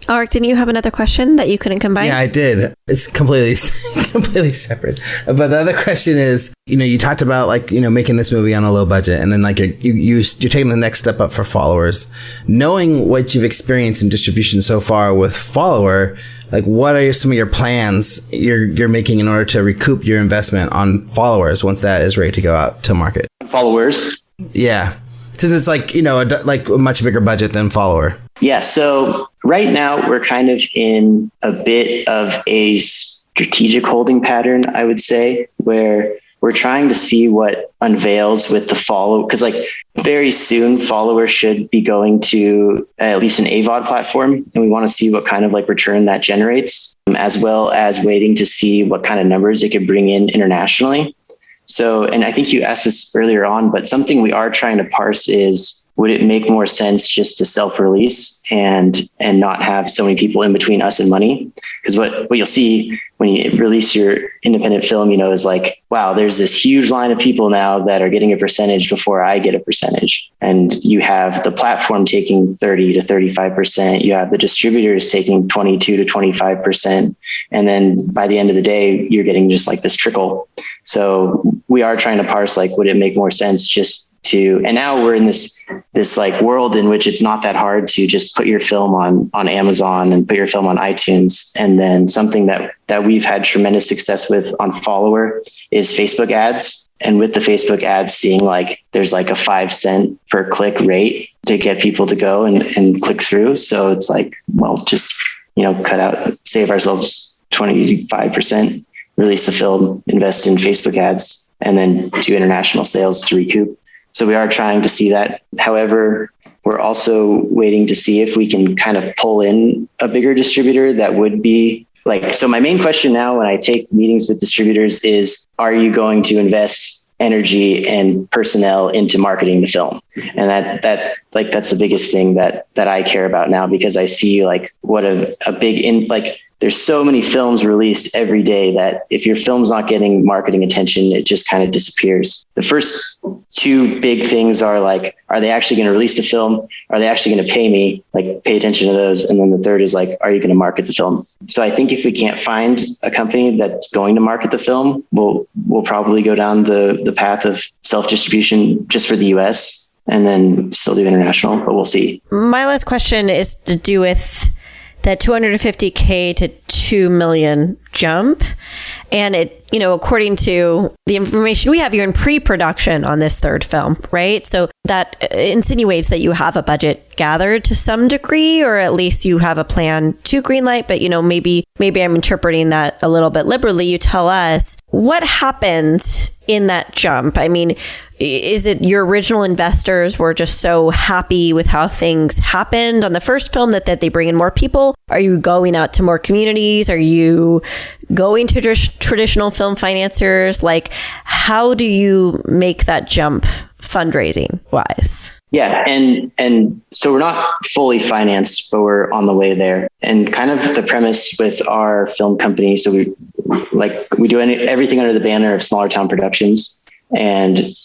Alric, didn't you have another question that you couldn't combine? Yeah, I did. It's completely separate. But the other question is, you know, you talked about like, you know, making this movie on a low budget, and then like you're taking the next step up for Followers. Knowing what you've experienced in distribution so far with Follower, like what are some of your plans you're making in order to recoup your investment on Followers once that is ready to go out to market? Followers? Yeah. Since it's like, you know, like a much bigger budget than Follower. Yeah. So right now we're kind of in a bit of a strategic holding pattern, I would say, where we're trying to see what unveils with the Follow, because like very soon Follower should be going to at least an AVOD platform. And we want to see what kind of like return that generates, as well as waiting to see what kind of numbers it could bring in internationally. So, and I think you asked this earlier on, but something we are trying to parse is, would it make more sense just to self-release and not have so many people in between us and money? Because what you'll see when you release your independent film, you know, is like, wow, there's this huge line of people now that are getting a percentage before I get a percentage. And you have the platform taking 30 to 35%. You have the distributors taking 22 to 25%. And then by the end of the day, you're getting just like this trickle. So we are trying to parse, like, would it make more sense just to, and now we're in this like world in which it's not that hard to just put your film on Amazon and put your film on iTunes. And then something that we've had tremendous success with on Follower is Facebook ads. And with the Facebook ads, seeing like there's like a 5 cent per click rate to get people to go and click through. So it's like, well, just, you know, save ourselves 25%, release the film, invest in Facebook ads, and then do international sales to recoup. So we are trying to see that. However, we're also waiting to see if we can kind of pull in a bigger distributor that would be like, so my main question now when I take meetings with distributors is, are you going to invest energy and personnel into marketing the film? And that's the biggest thing that I care about now, because I see like what a big there's so many films released every day that if your film's not getting marketing attention, it just kind of disappears. The first two big things are like, are they actually going to release the film? Are they actually going to pay me? Like, pay attention to those. And then the third is like, are you going to market the film? So I think if we can't find a company that's going to market the film, we'll probably go down the path of self-distribution just for the US, and then still do international, but we'll see. My last question is to do with that $250K to $2 million jump. And it, you know, according to the information we have, you're in pre-production on this third film, right? So that insinuates that you have a budget gathered to some degree, or at least you have a plan to greenlight. But, you know, maybe I'm interpreting that a little bit liberally. You tell us what happened in that jump. I mean, is it your original investors were just so happy with how things happened on the first film that they bring in more people? Are you going out to more communities? Are you going to traditional film financiers? Like, how do you make that jump fundraising wise? Yeah. And so we're not fully financed, but we're on the way there. And kind of the premise with our film company. So we do everything under the banner of Smaller Town Productions. And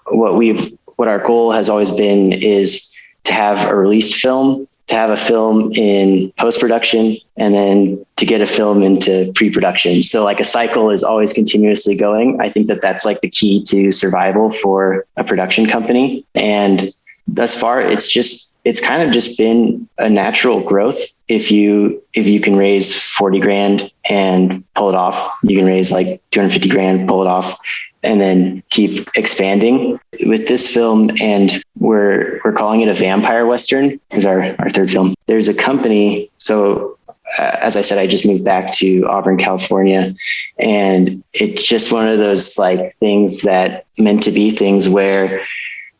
what we've what our goal has always been is to have a released film, to have a film in post-production, and then to get a film into pre-production. So like a cycle is always continuously going. I think that that's like the key to survival for a production company. And thus far, it's kind of just been a natural growth. If you can raise 40 grand and pull it off, you can raise like 250 grand, pull it off, and then keep expanding with this film. And we're calling it a vampire Western is our third film. There's a company. So as I said, I just moved back to Auburn, California, and it's just one of those like things that meant to be things where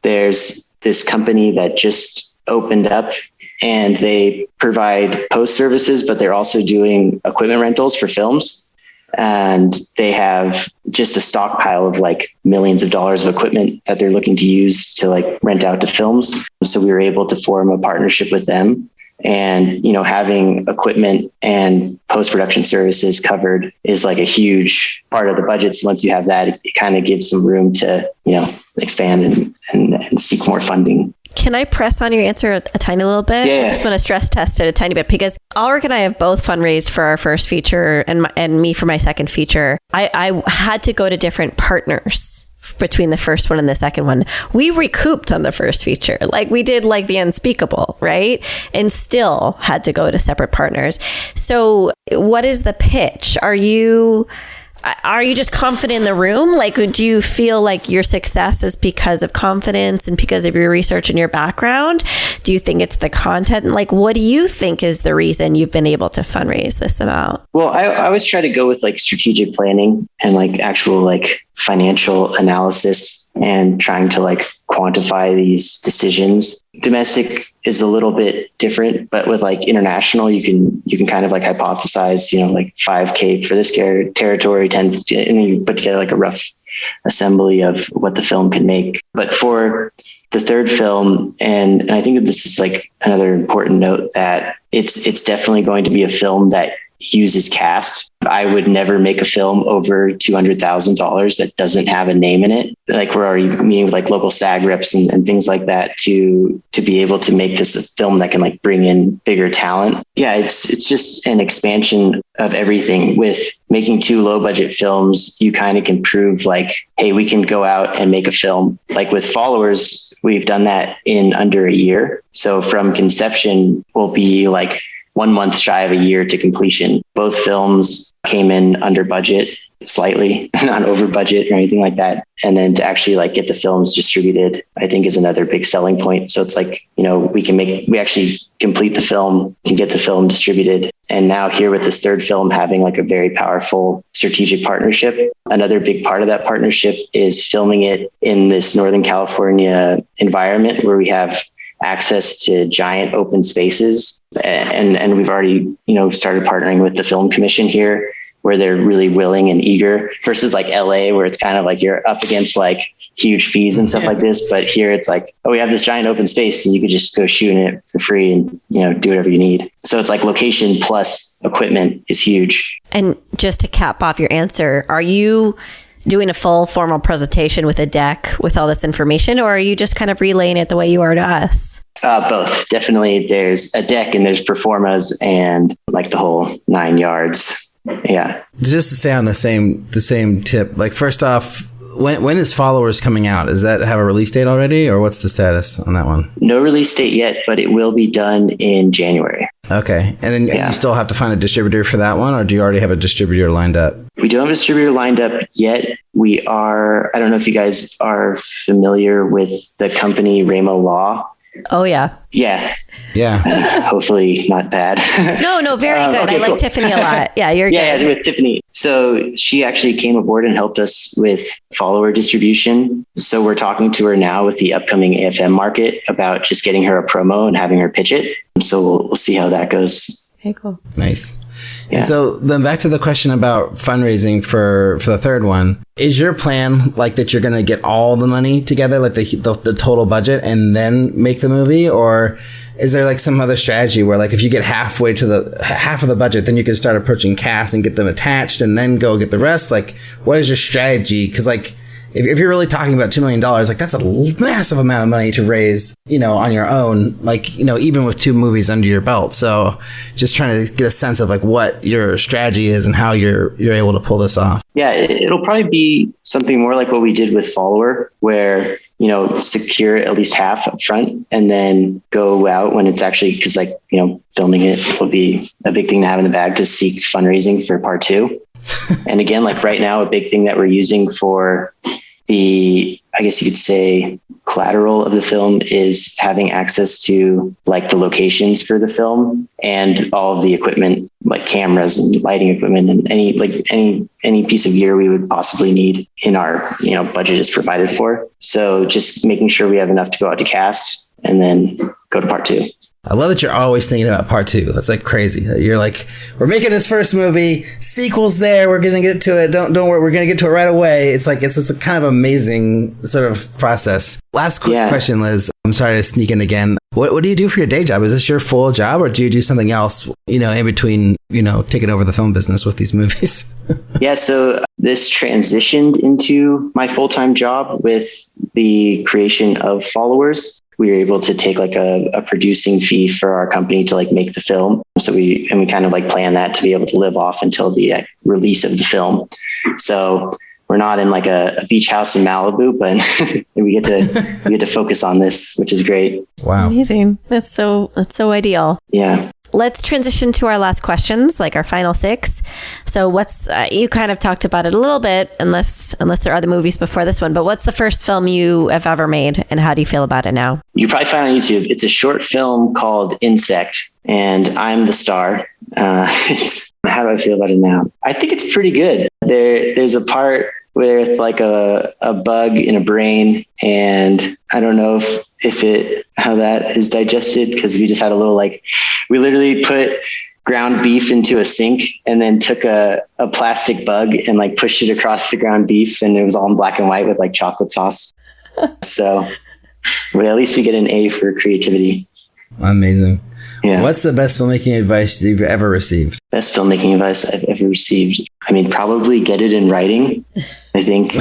there's this company that just opened up and they provide post services, but they're also doing equipment rentals for films. And they have just a stockpile of like millions of dollars of equipment that they're looking to use to like rent out to films. So we were able to form a partnership with them. And, you know, having equipment and post-production services covered is like a huge part of the budget. So once you have that, it kind of gives some room to, you know, expand and seek more funding. Can I press on your answer a tiny little bit? Yeah. I just want to stress test it a tiny bit because Ulrich and I have both fundraised for our first feature and me for my second feature. I had to go to different partners between the first one and the second one. We recouped on the first feature. Like we did like the unspeakable, right? And still had to go to separate partners. So what is the pitch? Are you just confident in the room? Like, do you feel like your success is because of confidence and because of your research and your background? Do you think it's the content? Like, what do you think is the reason you've been able to fundraise this amount? Well, I always try to go with like strategic planning and like actual like financial analysis and trying to like quantify these decisions. Domestic is a little bit different, but with like international, you can kind of like hypothesize, you know, like 5K for this territory, 10, and then you put together like a rough assembly of what the film can make. But for the third film, and I think that this is like another important note, that it's definitely going to be a film that uses cast. I would never make a film over $200,000 that doesn't have a name in it. Like we're already meeting with like local SAG reps and things like that to be able to make this a film that can like bring in bigger talent. Yeah, it's just an expansion of everything. With making two low budget films, you kind of can prove like, hey, we can go out and make a film. Like with Followers, we've done that in under a year. So from conception, we'll be like 1 month shy of a year to completion. Both films came in under budget, slightly, not over budget or anything like that. And then to actually like get the films distributed, I think is another big selling point. So it's like, you know, we actually complete the film, can get the film distributed. And now here with this third film, having like a very powerful strategic partnership. Another big part of that partnership is filming it in this Northern California environment where we have access to giant open spaces. And we've already, you know, started partnering with the Film Commission here, where they're really willing and eager, versus like LA, where it's kind of like you're up against like huge fees and stuff like this. But here it's like, oh, we have this giant open space and you could just go shoot in it for free and, you know, do whatever you need. So it's like location plus equipment is huge. And just to cap off your answer, are you doing a full formal presentation with a deck with all this information, or are you just kind of relaying it the way you are to us? Both. Definitely there's a deck and there's performas and like the whole 9 yards. Yeah. Just to stay on the same tip, like first off, when is Followers coming out? Does that have a release date already, or what's the status on that one? No release date yet, but it will be done in January. Okay. And then you still have to find a distributor for that one, or do you already have a distributor lined up? We don't have a distributor lined up yet. I don't know if you guys are familiar with the company Ramo Law. Oh, yeah. Yeah. Yeah. Hopefully not bad. No, very good. Okay, I like Tiffany a lot. Yeah, you're good. Yeah, with Tiffany. So she actually came aboard and helped us with follower distribution. So we're talking to her now with the upcoming AFM market about just getting her a promo and having her pitch it. So we'll see how that goes. Okay, cool. Nice. Yeah. And so then back to the question about fundraising for the third one. Is your plan like that you're going to get all the money together, like the total budget, and then make the movie? Or is there like some other strategy where like if you get halfway to half of the budget, then you can start approaching cast and get them attached and then go get the rest? Like, what is your strategy? Because like if you're really talking about $2 million, like that's a massive amount of money to raise, on your own, like, even with 2 movies under your belt. So just trying to get a sense of like what your strategy is and how you're able to pull this off. Yeah, it'll probably be something more like what we did with Follower, where, secure at least half up front and then go out when it's actually, because like, filming it will be a big thing to have in the bag to seek fundraising for part 2. And again, like right now, a big thing that we're using for the, I guess you could say, collateral of the film is having access to like the locations for the film and all of the equipment, like cameras and lighting equipment and any piece of gear we would possibly need in our, budget is provided for. So just making sure we have enough to go out to cast and then go to part 2. I love that you're always thinking about part 2. That's like crazy. That you're like, we're making this first movie, sequel's there, we're going to get to it. Don't worry, we're going to get to it right away. It's like, it's a kind of amazing sort of process. Last quick question, Liz. I'm sorry to sneak in again. What do you do for your day job? Is this your full job or do you do something else, in between, taking over the film business with these movies? Yeah. So this transitioned into my full-time job with the creation of Followers. We were able to take like a producing fee for our company to like make the film. So we kind of like plan that to be able to live off until the release of the film. So we're not in like a beach house in Malibu, but we get to focus on this, which is great. Wow. That's amazing. That's so ideal. Yeah. Let's transition to our last questions, like our final 6. So what's, you kind of talked about it a little bit, unless there are other movies before this one, but what's the first film you have ever made and how do you feel about it now? You probably find it on YouTube. It's a short film called Insect and I'm the star. How do I feel about it now? I think it's pretty good. There's a part with like a bug in a brain, and I don't know how that is digested, because we just had a little we literally put ground beef into a sink and then took a plastic bug and like pushed it across the ground beef, and it was all in black and white with like chocolate sauce. So at least we get an A for creativity. Amazing. Yeah. What's the best filmmaking advice you've ever received? Best filmmaking advice I've ever received. I mean, probably get it in writing. I think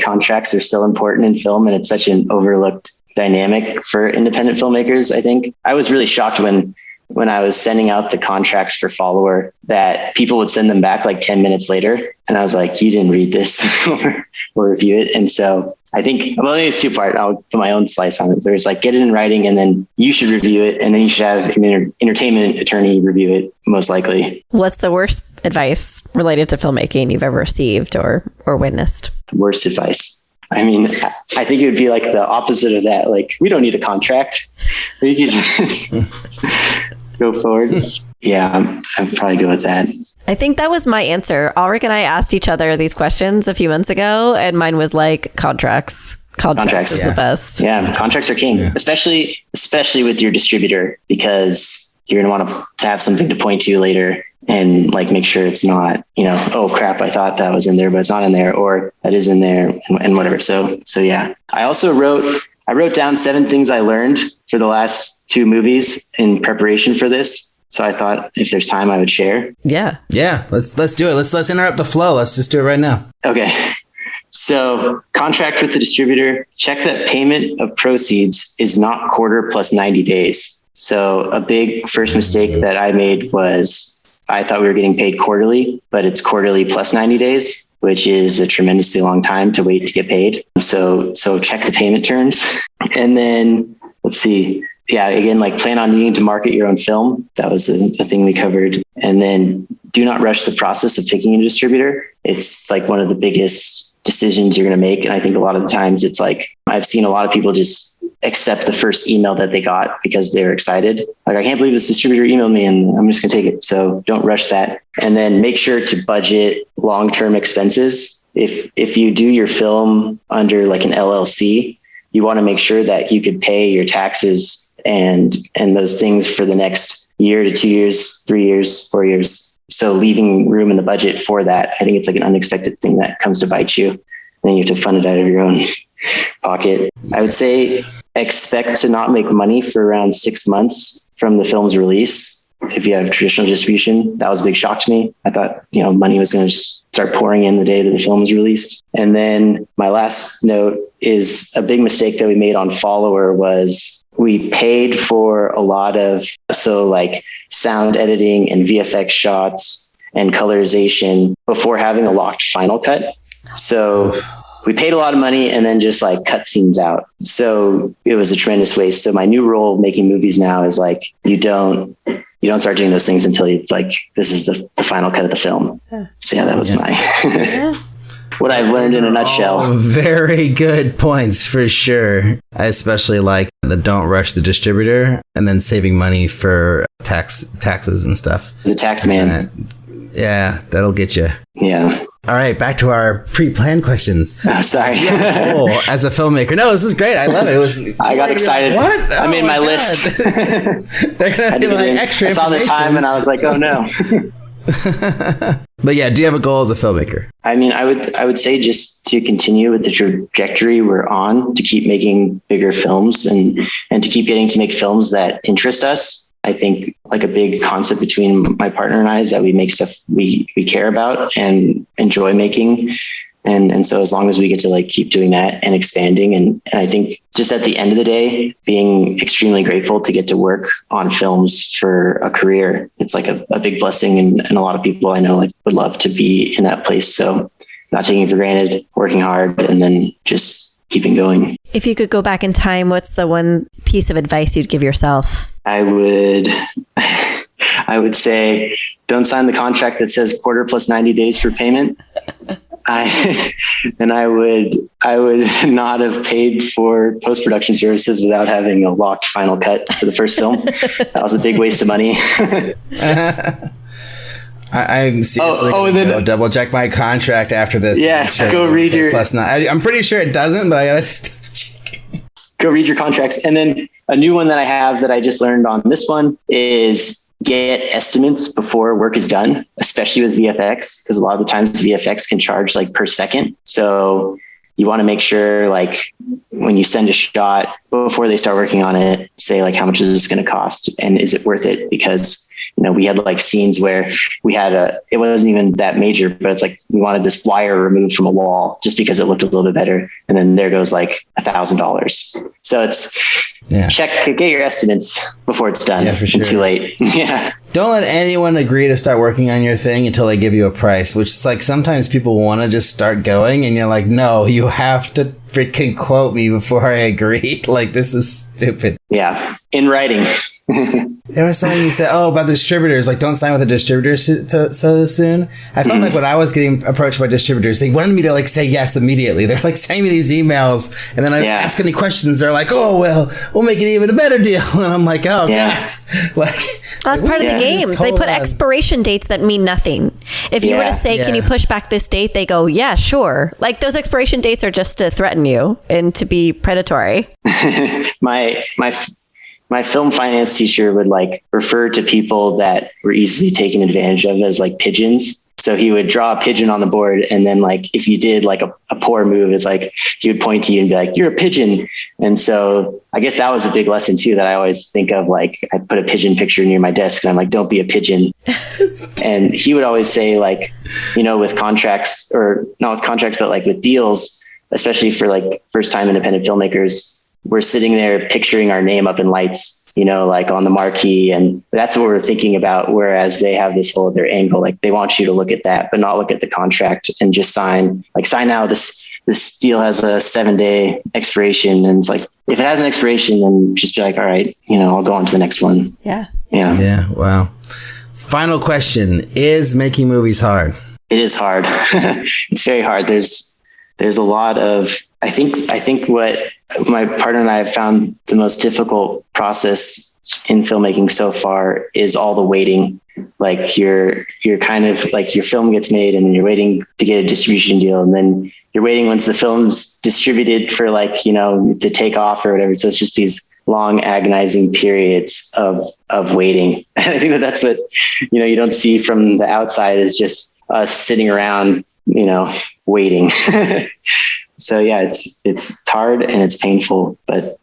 contracts are still important in film, and it's such an overlooked dynamic for independent filmmakers. I think I was really shocked when I was sending out the contracts for Follower that people would send them back like 10 minutes later. And I was like, you didn't read this or review it. And so I think it's 2-part. I'll put my own slice on it. There's like, get it in writing, and then you should review it. And then you should have an entertainment attorney review it, most likely. What's the worst advice related to filmmaking you've ever received or witnessed? The worst advice. I mean, I think it would be like the opposite of that. Like, we don't need a contract. You could just go forward. Yeah, I'd probably go with that. I think that was my answer. Ulrich and I asked each other these questions a few months ago, and mine was like contracts. Contracts is the best. Yeah, contracts are king, especially with your distributor, because you're going to want to have something to point to later and like make sure it's not, oh crap, I thought that was in there, but it's not in there, or that is in there, and whatever. So yeah. I also wrote down 7 things I learned for the last 2 movies in preparation for this. So I thought if there's time, I would share. Yeah. Let's do it. Let's interrupt the flow. Let's just do it right now. Okay. So contract with the distributor, check that payment of proceeds is not quarter plus 90 days. So a big first mistake that I made was I thought we were getting paid quarterly, but it's quarterly plus 90 days, which is a tremendously long time to wait to get paid. So check the payment terms. And then let's see. Yeah, again, like plan on needing to market your own film. That was a thing we covered. And then do not rush the process of picking a distributor. It's like one of the biggest decisions you're going to make. And I think a lot of the times it's like, I've seen a lot of people just accept the first email that they got because they're excited. Like, I can't believe this distributor emailed me and I'm just going to take it. So don't rush that. And then make sure to budget long-term expenses. If you do your film under like an LLC, you want to make sure that you could pay your taxes and those things for the next year to 2 years, 3 years, 4 years. So leaving room in the budget for that, I think it's like an unexpected thing that comes to bite you. And then you have to fund it out of your own pocket. I would say expect to not make money for around 6 months from the film's release. if you have traditional distribution. That was a big shock to me. I thought, money was going to start pouring in the day that the film was released. And then my last note is a big mistake that we made on Follower was we paid for a lot of, sound editing and VFX shots and colorization before having a locked final cut. So we paid a lot of money and then just cut scenes out. So it was a tremendous waste. So my new role making movies now is you don't start doing those things until it's this is the final cut of the film. So yeah, that was my what I've learned in a nutshell. Very good points for sure. I especially like the don't rush the distributor and then saving money for taxes and stuff. The tax man. Yeah, that'll get you. Yeah. All right, back to our pre-planned questions. Oh, sorry. As a filmmaker. No, this is great. I love it. I got excited. What? I made my list. They're going to be extra information. I saw the time and I was like, oh no. But yeah, do you have a goal as a filmmaker? I mean, I would say just to continue with the trajectory we're on, to keep making bigger films and to keep getting to make films that interest us. I think a big concept between my partner and I is that we make stuff we care about and enjoy making. And so as long as we get to keep doing that and expanding, and I think just at the end of the day, being extremely grateful to get to work on films for a career, it's a big blessing. And a lot of people I know would love to be in that place. So not taking it for granted, working hard, and then just keeping going. If you could go back in time, what's the one piece of advice you'd give yourself? I would say, don't sign the contract that says quarter plus 90 days for payment. I would not have paid for post-production services without having a locked final cut for the first film. That was a big waste of money. I'm seriously going to go double check my contract after this. Yeah, go read your... Plus I'm pretty sure it doesn't, but I got to just double check. Go read your contracts. And then a new one that I have that I just learned on this one is get estimates before work is done, especially with VFX, because a lot of the times VFX can charge per second. So you want to make sure when you send a shot before they start working on it, say how much is this going to cost and is it worth it? Because we had scenes where we had it wasn't even that major, but it's we wanted this wire removed from a wall just because it looked a little bit better. And then there goes $1,000. So it's get your estimates before it's done. Yeah, for sure. Too late. Yeah. Don't let anyone agree to start working on your thing until they give you a price, which is sometimes people want to just start going and you're no, you have to freaking quote me before I agree. This is stupid. Yeah. In writing. There was something you said, about the distributors, don't sign with a distributor so soon. I felt when I was getting approached by distributors, they wanted me to say yes immediately. They're sending me these emails, and then I ask any questions. They're oh, well, we'll make it even a better deal. And I'm oh, God. That's part of the game. They put expiration dates that mean nothing. If you were to say, can you push back this date? They go, yeah, sure. Those expiration dates are just to threaten you and to be predatory. My film finance teacher would refer to people that were easily taken advantage of as pigeons. So he would draw a pigeon on the board. And then if you did a poor move, it's he would point to you and be you're a pigeon. And so I guess that was a big lesson too, that I always think of I put a pigeon picture near my desk and I'm don't be a pigeon. And he would always say with contracts, or not with contracts, but with deals, especially for first time independent filmmakers, we're sitting there picturing our name up in lights, on the marquee. And that's what we're thinking about. Whereas they have this whole other angle, they want you to look at that, but not look at the contract and just sign now. This deal has a 7-day expiration. And it's if it has an expiration, then just be all right, I'll go on to the next one. Yeah. Yeah. Yeah. Wow. Final question. Is making movies hard? It is hard. It's very hard. There's a lot of, I think what my partner and I have found the most difficult process in filmmaking so far is all the waiting. You're kind of your film gets made and then you're waiting to get a distribution deal. And then you're waiting once the film's distributed for to take off or whatever. So it's just these long agonizing periods of waiting. I think that's what, you don't see from the outside is just us sitting around, waiting. So yeah, it's hard and it's painful, but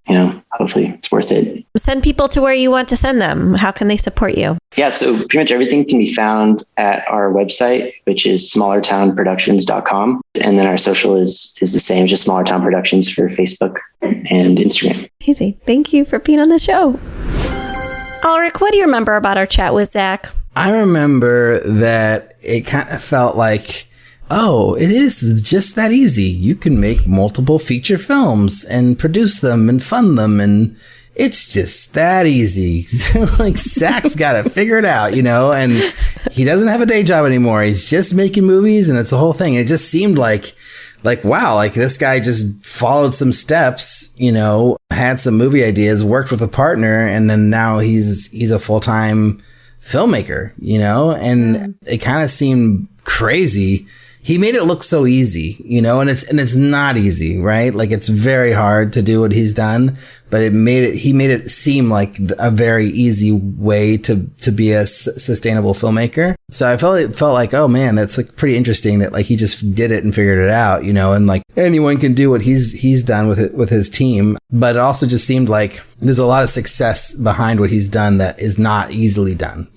hopefully it's worth it. Send people to where you want to send them. How can they support you? Yeah, so pretty much everything can be found at our website, which is smallertownproductions.com. And then our social is the same, just Smaller Town Productions for Facebook and Instagram. Easy. Thank you for being on the show. Ulrich, what do you remember about our chat with Zac? I remember that it kind of felt like, oh, it is just that easy. You can make multiple feature films and produce them and fund them, and it's just that easy. Like, Zac's got it figured out, and he doesn't have a day job anymore. He's just making movies, and it's the whole thing. It just seemed like wow, like this guy just followed some steps, had some movie ideas, worked with a partner, and then now he's a full-time filmmaker, and it kind of seemed crazy. He made it look so easy, and it's not easy, right? Like, it's very hard to do what he's done, but he made it seem like a very easy way to be a sustainable filmmaker. So I felt like, oh man, that's like pretty interesting that like he just did it and figured it out, and like anyone can do what he's done with his team. But it also just seemed like there's a lot of success behind what he's done that is not easily done,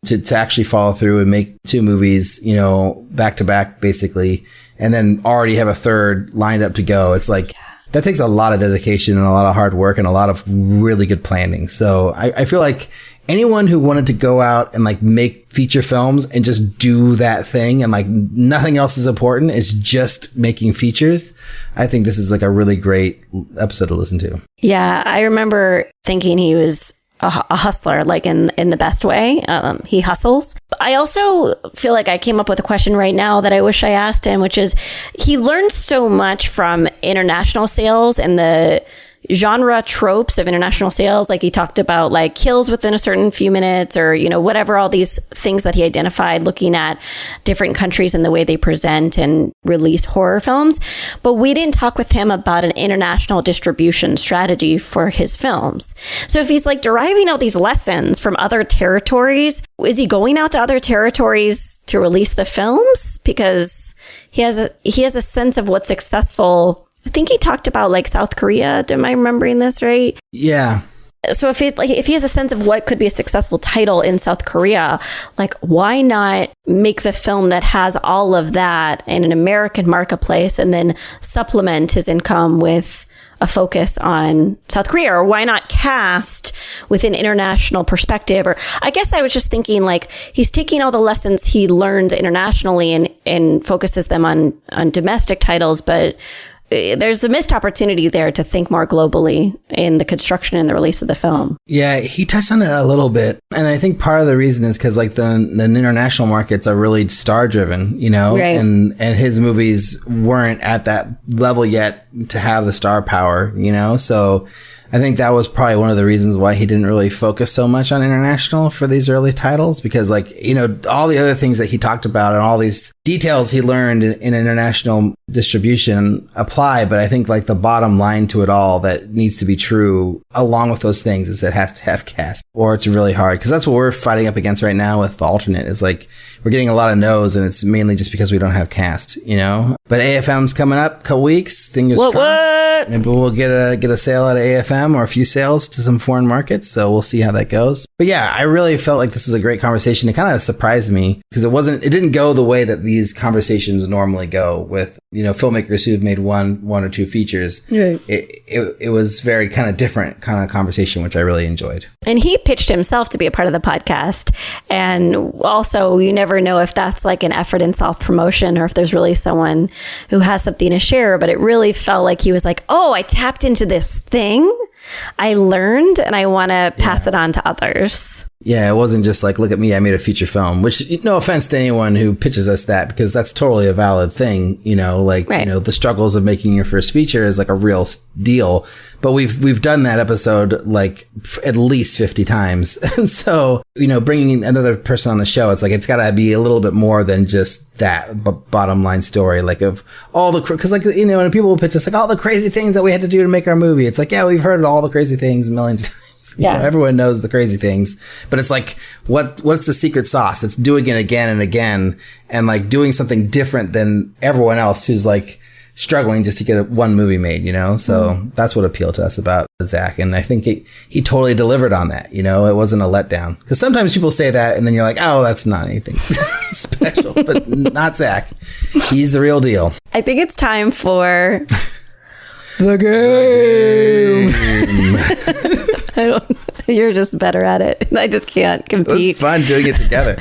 to actually follow through and make 2 movies, back to back basically, and then already have a third lined up to go. It's like, that takes a lot of dedication and a lot of hard work and a lot of really good planning. So I feel like anyone who wanted to go out and like make feature films and just do that thing and like nothing else is important, is just making features, I think this is like a really great episode to listen to. Yeah, I remember thinking he was a hustler, like in the best way. He hustles. I also feel like I came up with a question right now that I wish I asked him, which is, he learned so much from international sales and the genre tropes of international sales. Like, he talked about like kills within a certain few minutes, or, whatever, all these things that he identified looking at different countries and the way they present and release horror films. But we didn't talk with him about an international distribution strategy for his films. So if he's like deriving all these lessons from other territories, is he going out to other territories to release the films? Because he has a sense of what's successful. I think he talked about like South Korea. Am I remembering this right? Yeah. So if he has a sense of what could be a successful title in South Korea, like, why not make the film that has all of that in an American marketplace and then supplement his income with a focus on South Korea? Or why not cast with an international perspective? Or I guess I was just thinking, like, he's taking all the lessons he learned internationally and focuses them on domestic titles, but there's a missed opportunity there to think more globally in the construction and the release of the film. Yeah, he touched on it a little bit. And I think part of the reason is because like the international markets are really star driven, right. and his movies weren't at that level yet to have the star power, so I think that was probably one of the reasons why he didn't really focus so much on international for these early titles, because like, all the other things that he talked about and all these details he learned in international distribution apply. But I think like the bottom line to it all that needs to be true along with those things is it has to have cast, or it's really hard. Cause that's what we're fighting up against right now with the alternate, is like, we're getting a lot of no's, and it's mainly just because we don't have cast, but AFM's coming up a couple weeks. Fingers crossed. Maybe we'll get a sale at AFM or a few sales to some foreign markets. So we'll see how that goes. But yeah, I really felt like this was a great conversation. It kind of surprised me because it didn't go the way that these conversations normally go with, filmmakers who've made one or two features. Right. It was very kind of different kind of conversation, which I really enjoyed. And he pitched himself to be a part of the podcast. And also, you never know if that's like an effort in self-promotion or if there's really someone who has something to share. But it really felt like he was like, oh, I tapped into this thing I learned and I want to pass it on to others. Yeah, it wasn't just like, look at me, I made a feature film, which, no offense to anyone who pitches us that, because that's totally a valid thing, the struggles of making your first feature is like a real deal. But we've done that episode like at least 50 times. And so, bringing another person on the show, it's like, it's got to be a little bit more than just that bottom line story, like of all the, because like, when people will pitch us like all the crazy things that we had to do to make our movie. It's like, yeah, we've heard all the crazy things millions of times. Everyone knows the crazy things, but it's like, what's the secret sauce? It's doing it again and again, and like doing something different than everyone else who's like struggling just to get one movie made, So that's what appealed to us about Zac. And I think he totally delivered on that, It wasn't a letdown. Because sometimes people say that and then you're like, oh, that's not anything special. But not Zac. He's the real deal. I think it's time for the game. You're just better at it. I just can't compete. It was fun doing it together.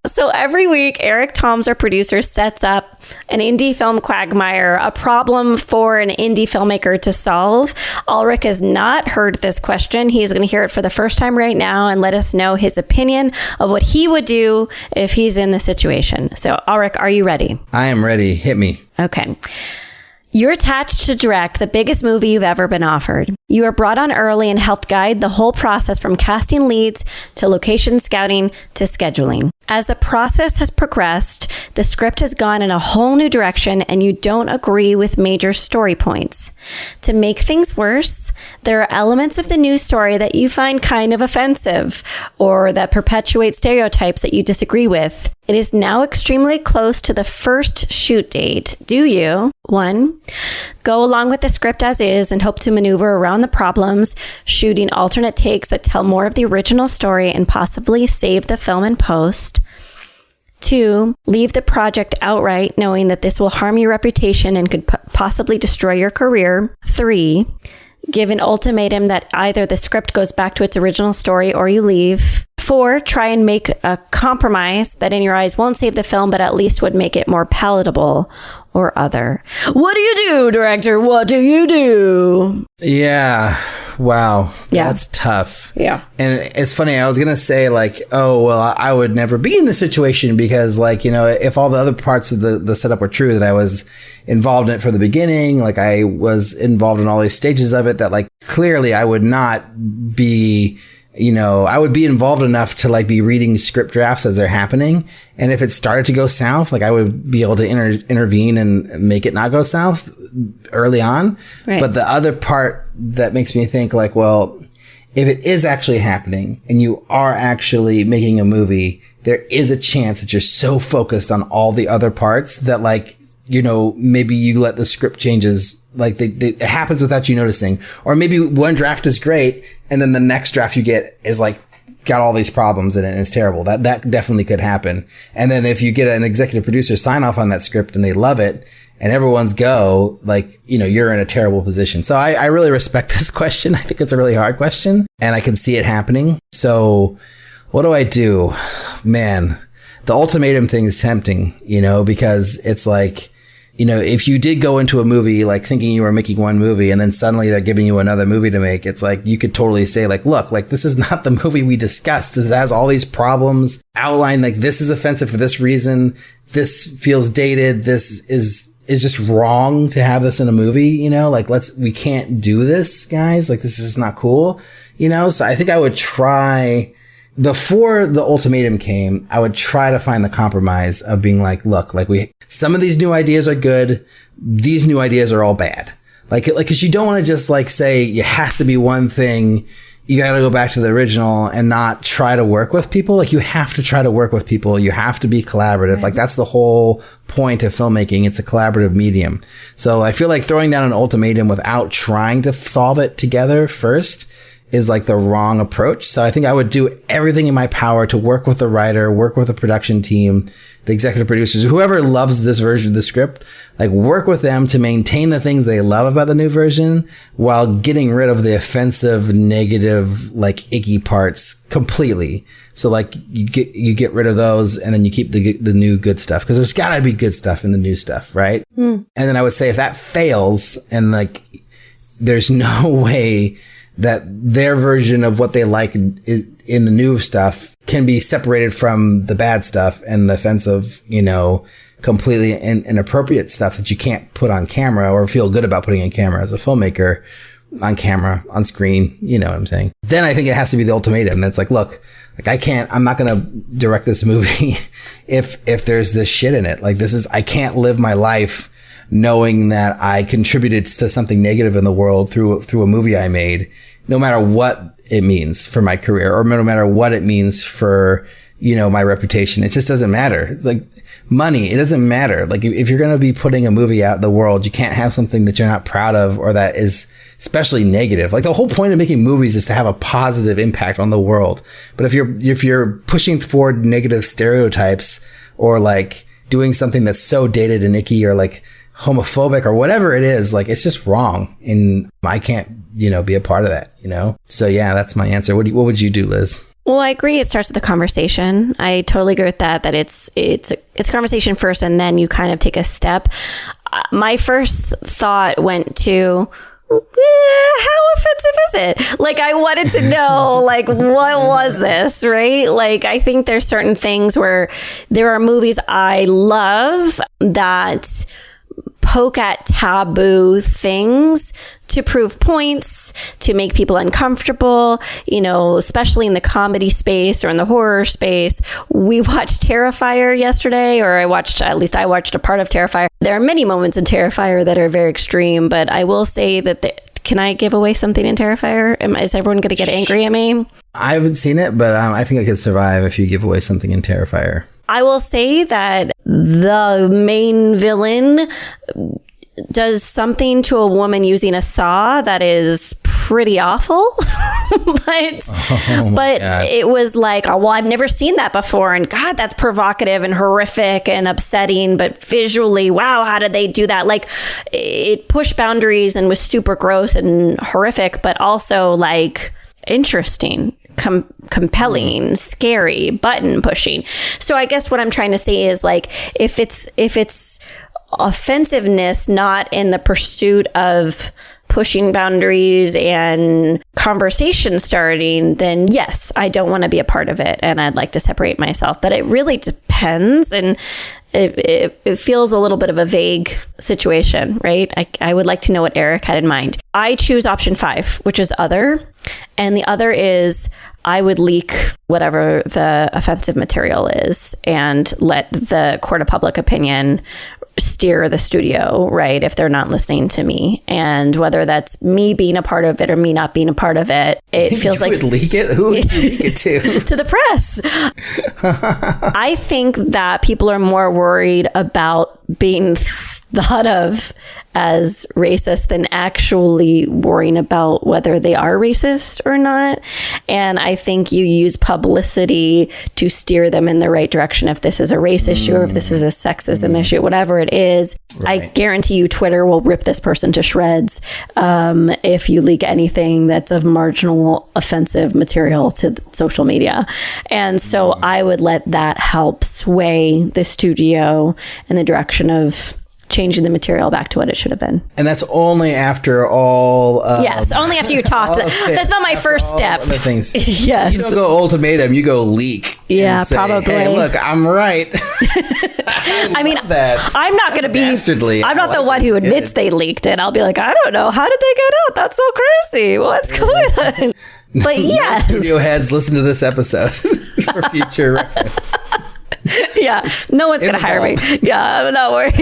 So every week, Eric Toms, our producer, sets up an indie film quagmire, a problem for an indie filmmaker to solve. Ulrich has not heard this question. He's going to hear it for the first time right now and let us know his opinion of what he would do if he's in the situation. So, Ulrich, are you ready? I am ready. Hit me. Okay. You're attached to direct the biggest movie you've ever been offered. You are brought on early and helped guide the whole process from casting leads to location scouting to scheduling. As the process has progressed, the script has gone in a whole new direction and you don't agree with major story points. To make things worse, there are elements of the new story that you find kind of offensive or that perpetuate stereotypes that you disagree with. It is now extremely close to the first shoot date. Do you? 1. Go along with the script as is and hope to maneuver around the problems, shooting alternate takes that tell more of the original story and possibly save the film in post. 2. Leave the project outright, knowing that this will harm your reputation and could possibly destroy your career. 3. Give an ultimatum that either the script goes back to its original story or you leave. 4. Try and make a compromise that in your eyes won't save the film, but at least would make it more palatable or other. What do you do, director? What do you do? Yeah. Wow. Yeah. That's tough. Yeah. And it's funny. I was going to say like, oh, well, I would never be in this situation because like, if all the other parts of the setup were true, that I was involved in it from the beginning, like I was involved in all these stages of it, that like clearly I would not be, I would be involved enough to like be reading script drafts as they're happening. And if it started to go south, like I would be able to intervene and make it not go south early on. Right. But the other part that makes me think like, well, if it is actually happening and you are actually making a movie, there is a chance that you're so focused on all the other parts that like, maybe you let the script changes, like it happens without you noticing. Or maybe one draft is great and then the next draft you get is like, got all these problems in it and it's terrible. That definitely could happen. And then if you get an executive producer sign off on that script and they love it and everyone's go, like, you're in a terrible position. So I really respect this question. I think it's a really hard question and I can see it happening. So what do I do? Man, the ultimatum thing is tempting, because it's like, if you did go into a movie, like thinking you were making one movie and then suddenly they're giving you another movie to make, it's like, you could totally say like, look, like this is not the movie we discussed. This has all these problems outlined. Like this is offensive for this reason. This feels dated. This is just wrong to have this in a movie, like we can't do this, guys. Like this is just not cool, So I think I would try, before the ultimatum came, I would try to find the compromise of being like, look, like some of these new ideas are good. These new ideas are all bad. Like, cause you don't want to just like say it has to be one thing. You got to go back to the original and not try to work with people. Like you have to try to work with people. You have to be collaborative. Right. Like that's the whole point of filmmaking. It's a collaborative medium. So I feel like throwing down an ultimatum without trying to solve it together first is like the wrong approach. So I think I would do everything in my power to work with the writer, work with the production team, the executive producers, whoever loves this version of the script, like work with them to maintain the things they love about the new version while getting rid of the offensive, negative, like icky parts completely. So like you get rid of those and then you keep the new good stuff. Cause there's gotta be good stuff in the new stuff. Right. And then I would say if that fails and like, there's no way that their version of what they like in the new stuff can be separated from the bad stuff and the offensive, completely inappropriate stuff that you can't put on camera or feel good about putting on camera as a filmmaker, on camera, on screen, you know what I'm saying? Then I think it has to be the ultimatum. That's like, look, like I'm not going to direct this movie if there's this shit in it. Like I can't live my life knowing that I contributed to something negative in the world through a movie I made, no matter what it means for my career or no matter what it means for, my reputation. It just doesn't matter. Like money. It doesn't matter. Like if you're going to be putting a movie out in the world, you can't have something that you're not proud of or that is especially negative. Like the whole point of making movies is to have a positive impact on the world. But if you're pushing forward negative stereotypes or like doing something that's so dated and icky or like homophobic or whatever it is, like it's just wrong. And I can't, be a part of that, So yeah, that's my answer. What would you do, Liz? Well, I agree. It starts with a conversation. I totally agree with that it's a conversation first, and then you kind of take a step. My first thought went to, how offensive is it? Like, I wanted to know, like, what was this, right? Like, I think there's certain things where there are movies I love that poke at taboo things to prove points, to make people uncomfortable, especially in the comedy space or in the horror space. We watched Terrifier yesterday, or I watched a part of Terrifier. There are many moments in Terrifier that are very extreme, but I will say that can I give away something in Terrifier? Is everyone going to get angry at me? I haven't seen it, but I think I could survive if you give away something in Terrifier. I will say that the main villain does something to a woman using a saw that is pretty awful. but it was like, oh, well, I've never seen that before. And God, that's provocative and horrific and upsetting. But visually, wow, how did they do that? Like, it pushed boundaries and was super gross and horrific, but also like interesting. Compelling, scary, button pushing. So I guess what I'm trying to say is, like, if it's offensiveness not in the pursuit of pushing boundaries and conversation starting, then yes, I don't want to be a part of it and I'd like to separate myself. But it really depends, and it feels a little bit of a vague situation, right? I would like to know what Eric had in mind. I choose option 5, which is other. And the other is I would leak whatever the offensive material is and let the court of public opinion steer the studio, right, if they're not listening to me. And whether that's me being a part of it or me not being a part of it, it feels like... You would leak it? Who would you leak it to? To the press. I think that people are more worried about being thought of as racist than actually worrying about whether they are racist or not. And I think you use publicity to steer them in the right direction. If this is a race issue or if this is a sexism issue, whatever it is, right. I guarantee you Twitter will rip this person to shreds if you leak anything that's of marginal offensive material to social media. And so I would let that help sway the studio in the direction of changing the material back to what it should have been. And that's only after all... yes, only after you talk. That's not my first step. Other things. Yes. You don't go ultimatum, you go leak. Yeah, say, probably. Hey, look, I'm right. I mean, that. I'm not going to be... Dastardly. I'm not the one who admits they leaked it. I'll be like, I don't know. How did they get out? That's so crazy. What's going on? But yes. Studio heads, listen to this episode for future reference. Yeah, no one's going to hire me. Yeah, I'm not worried.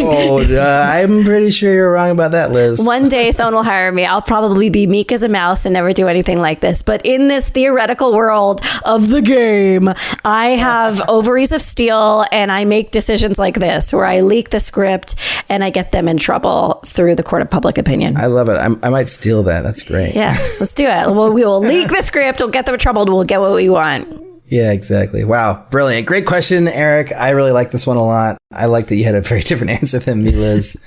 I'm pretty sure you're wrong about that, Liz. One day someone will hire me. I'll probably be meek as a mouse and never do anything like this. But in this theoretical world of the game, I have ovaries of steel and I make decisions like this where I leak the script and I get them in trouble through the court of public opinion. I love it. I might steal that. That's great. Yeah, let's do it. Well, we will leak the script. We'll get them in trouble and we'll get what we want. Yeah, exactly. Wow. Brilliant. Great question, Eric. I really like this one a lot. I like that you had a very different answer than me, Liz.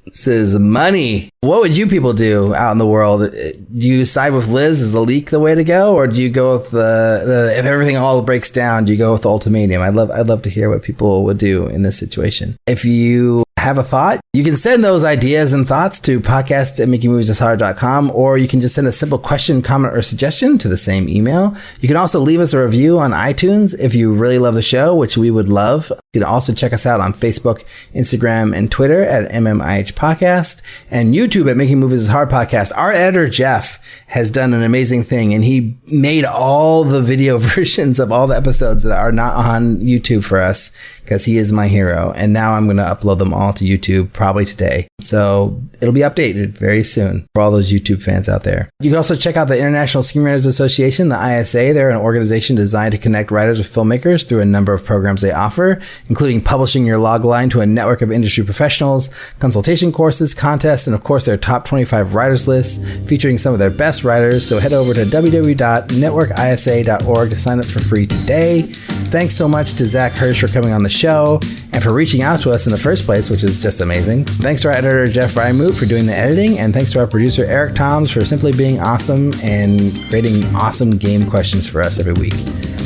This is money. What would you people do out in the world? Do you side with Liz? Is the leak the way to go? Or do you go with the if everything all breaks down, do you go with the ultimatum? I'd love to hear what people would do in this situation. If you have a thought, you can send those ideas and thoughts to podcasts@makingmoviesishard.com, or you can just send a simple question, comment, or suggestion to the same email. You can also leave us a review on iTunes if you really love the show, which we would love. You can also check us out on Facebook, Instagram, and Twitter at MMIH Podcast, and YouTube at Making Movies is Hard Podcast. Our editor, Jeff, has done an amazing thing, and he made all the video versions of all the episodes that are not on YouTube for us, because he is my hero. And now I'm going to upload them all to YouTube probably today. So it'll be updated very soon for all those YouTube fans out there. You can also check out the International Screenwriters Association, the ISA. They're an organization designed to connect writers with filmmakers through a number of programs they offer. including publishing your log line to a network of industry professionals, consultation courses, contests, and of course their top 25 writers list featuring some of their best writers. So head over to www.networkisa.org to sign up for free today. Thanks so much to Zac Hersh for coming on the show and for reaching out to us in the first place, which is just amazing. Thanks to our editor, Jeff Reimuth, for doing the editing, and thanks to our producer, Eric Toms, for simply being awesome and creating awesome game questions for us every week.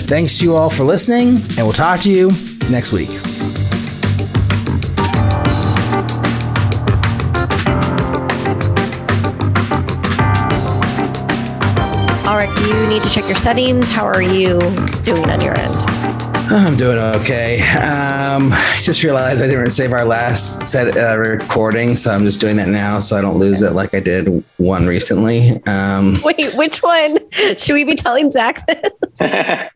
Thanks to you all for listening, and we'll talk to you next week. Alric, do you need to check your settings? How are you doing on your end? I'm doing okay. I just realized I didn't save our last set recording, so I'm just doing that now so I don't lose it like I did one recently. Wait, which one? Should we be telling Zach this?